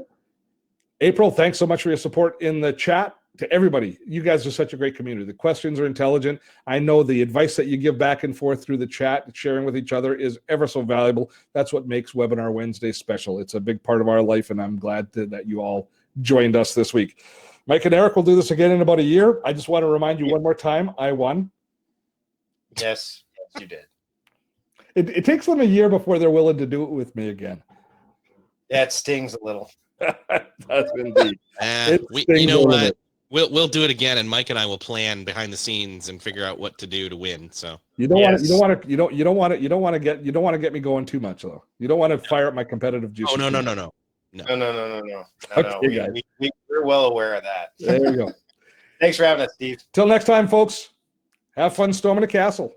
April, thanks so much for your support in the chat. To everybody, you guys are such a great community. The questions are intelligent. I know the advice that you give back and forth through the chat, sharing with each other, is ever so valuable. That's what makes Webinar Wednesday special. It's a big part of our life, and I'm glad that you all joined us this week. Mike and Eric will do this again in about a year. I just want to remind you one more time, I won. Yes, you did. It takes them a year before they're willing to do it with me again. Yeah, it stings a little. That's indeed. You know what? We'll do it again, and Mike and I will plan behind the scenes and figure out what to do to win. So you don't want to get me going too much though. You don't want to fire up my competitive juice. Oh no. Okay, we're well aware of that. There you go. Thanks for having us, Steve. Till next time, folks. Have fun storming the castle.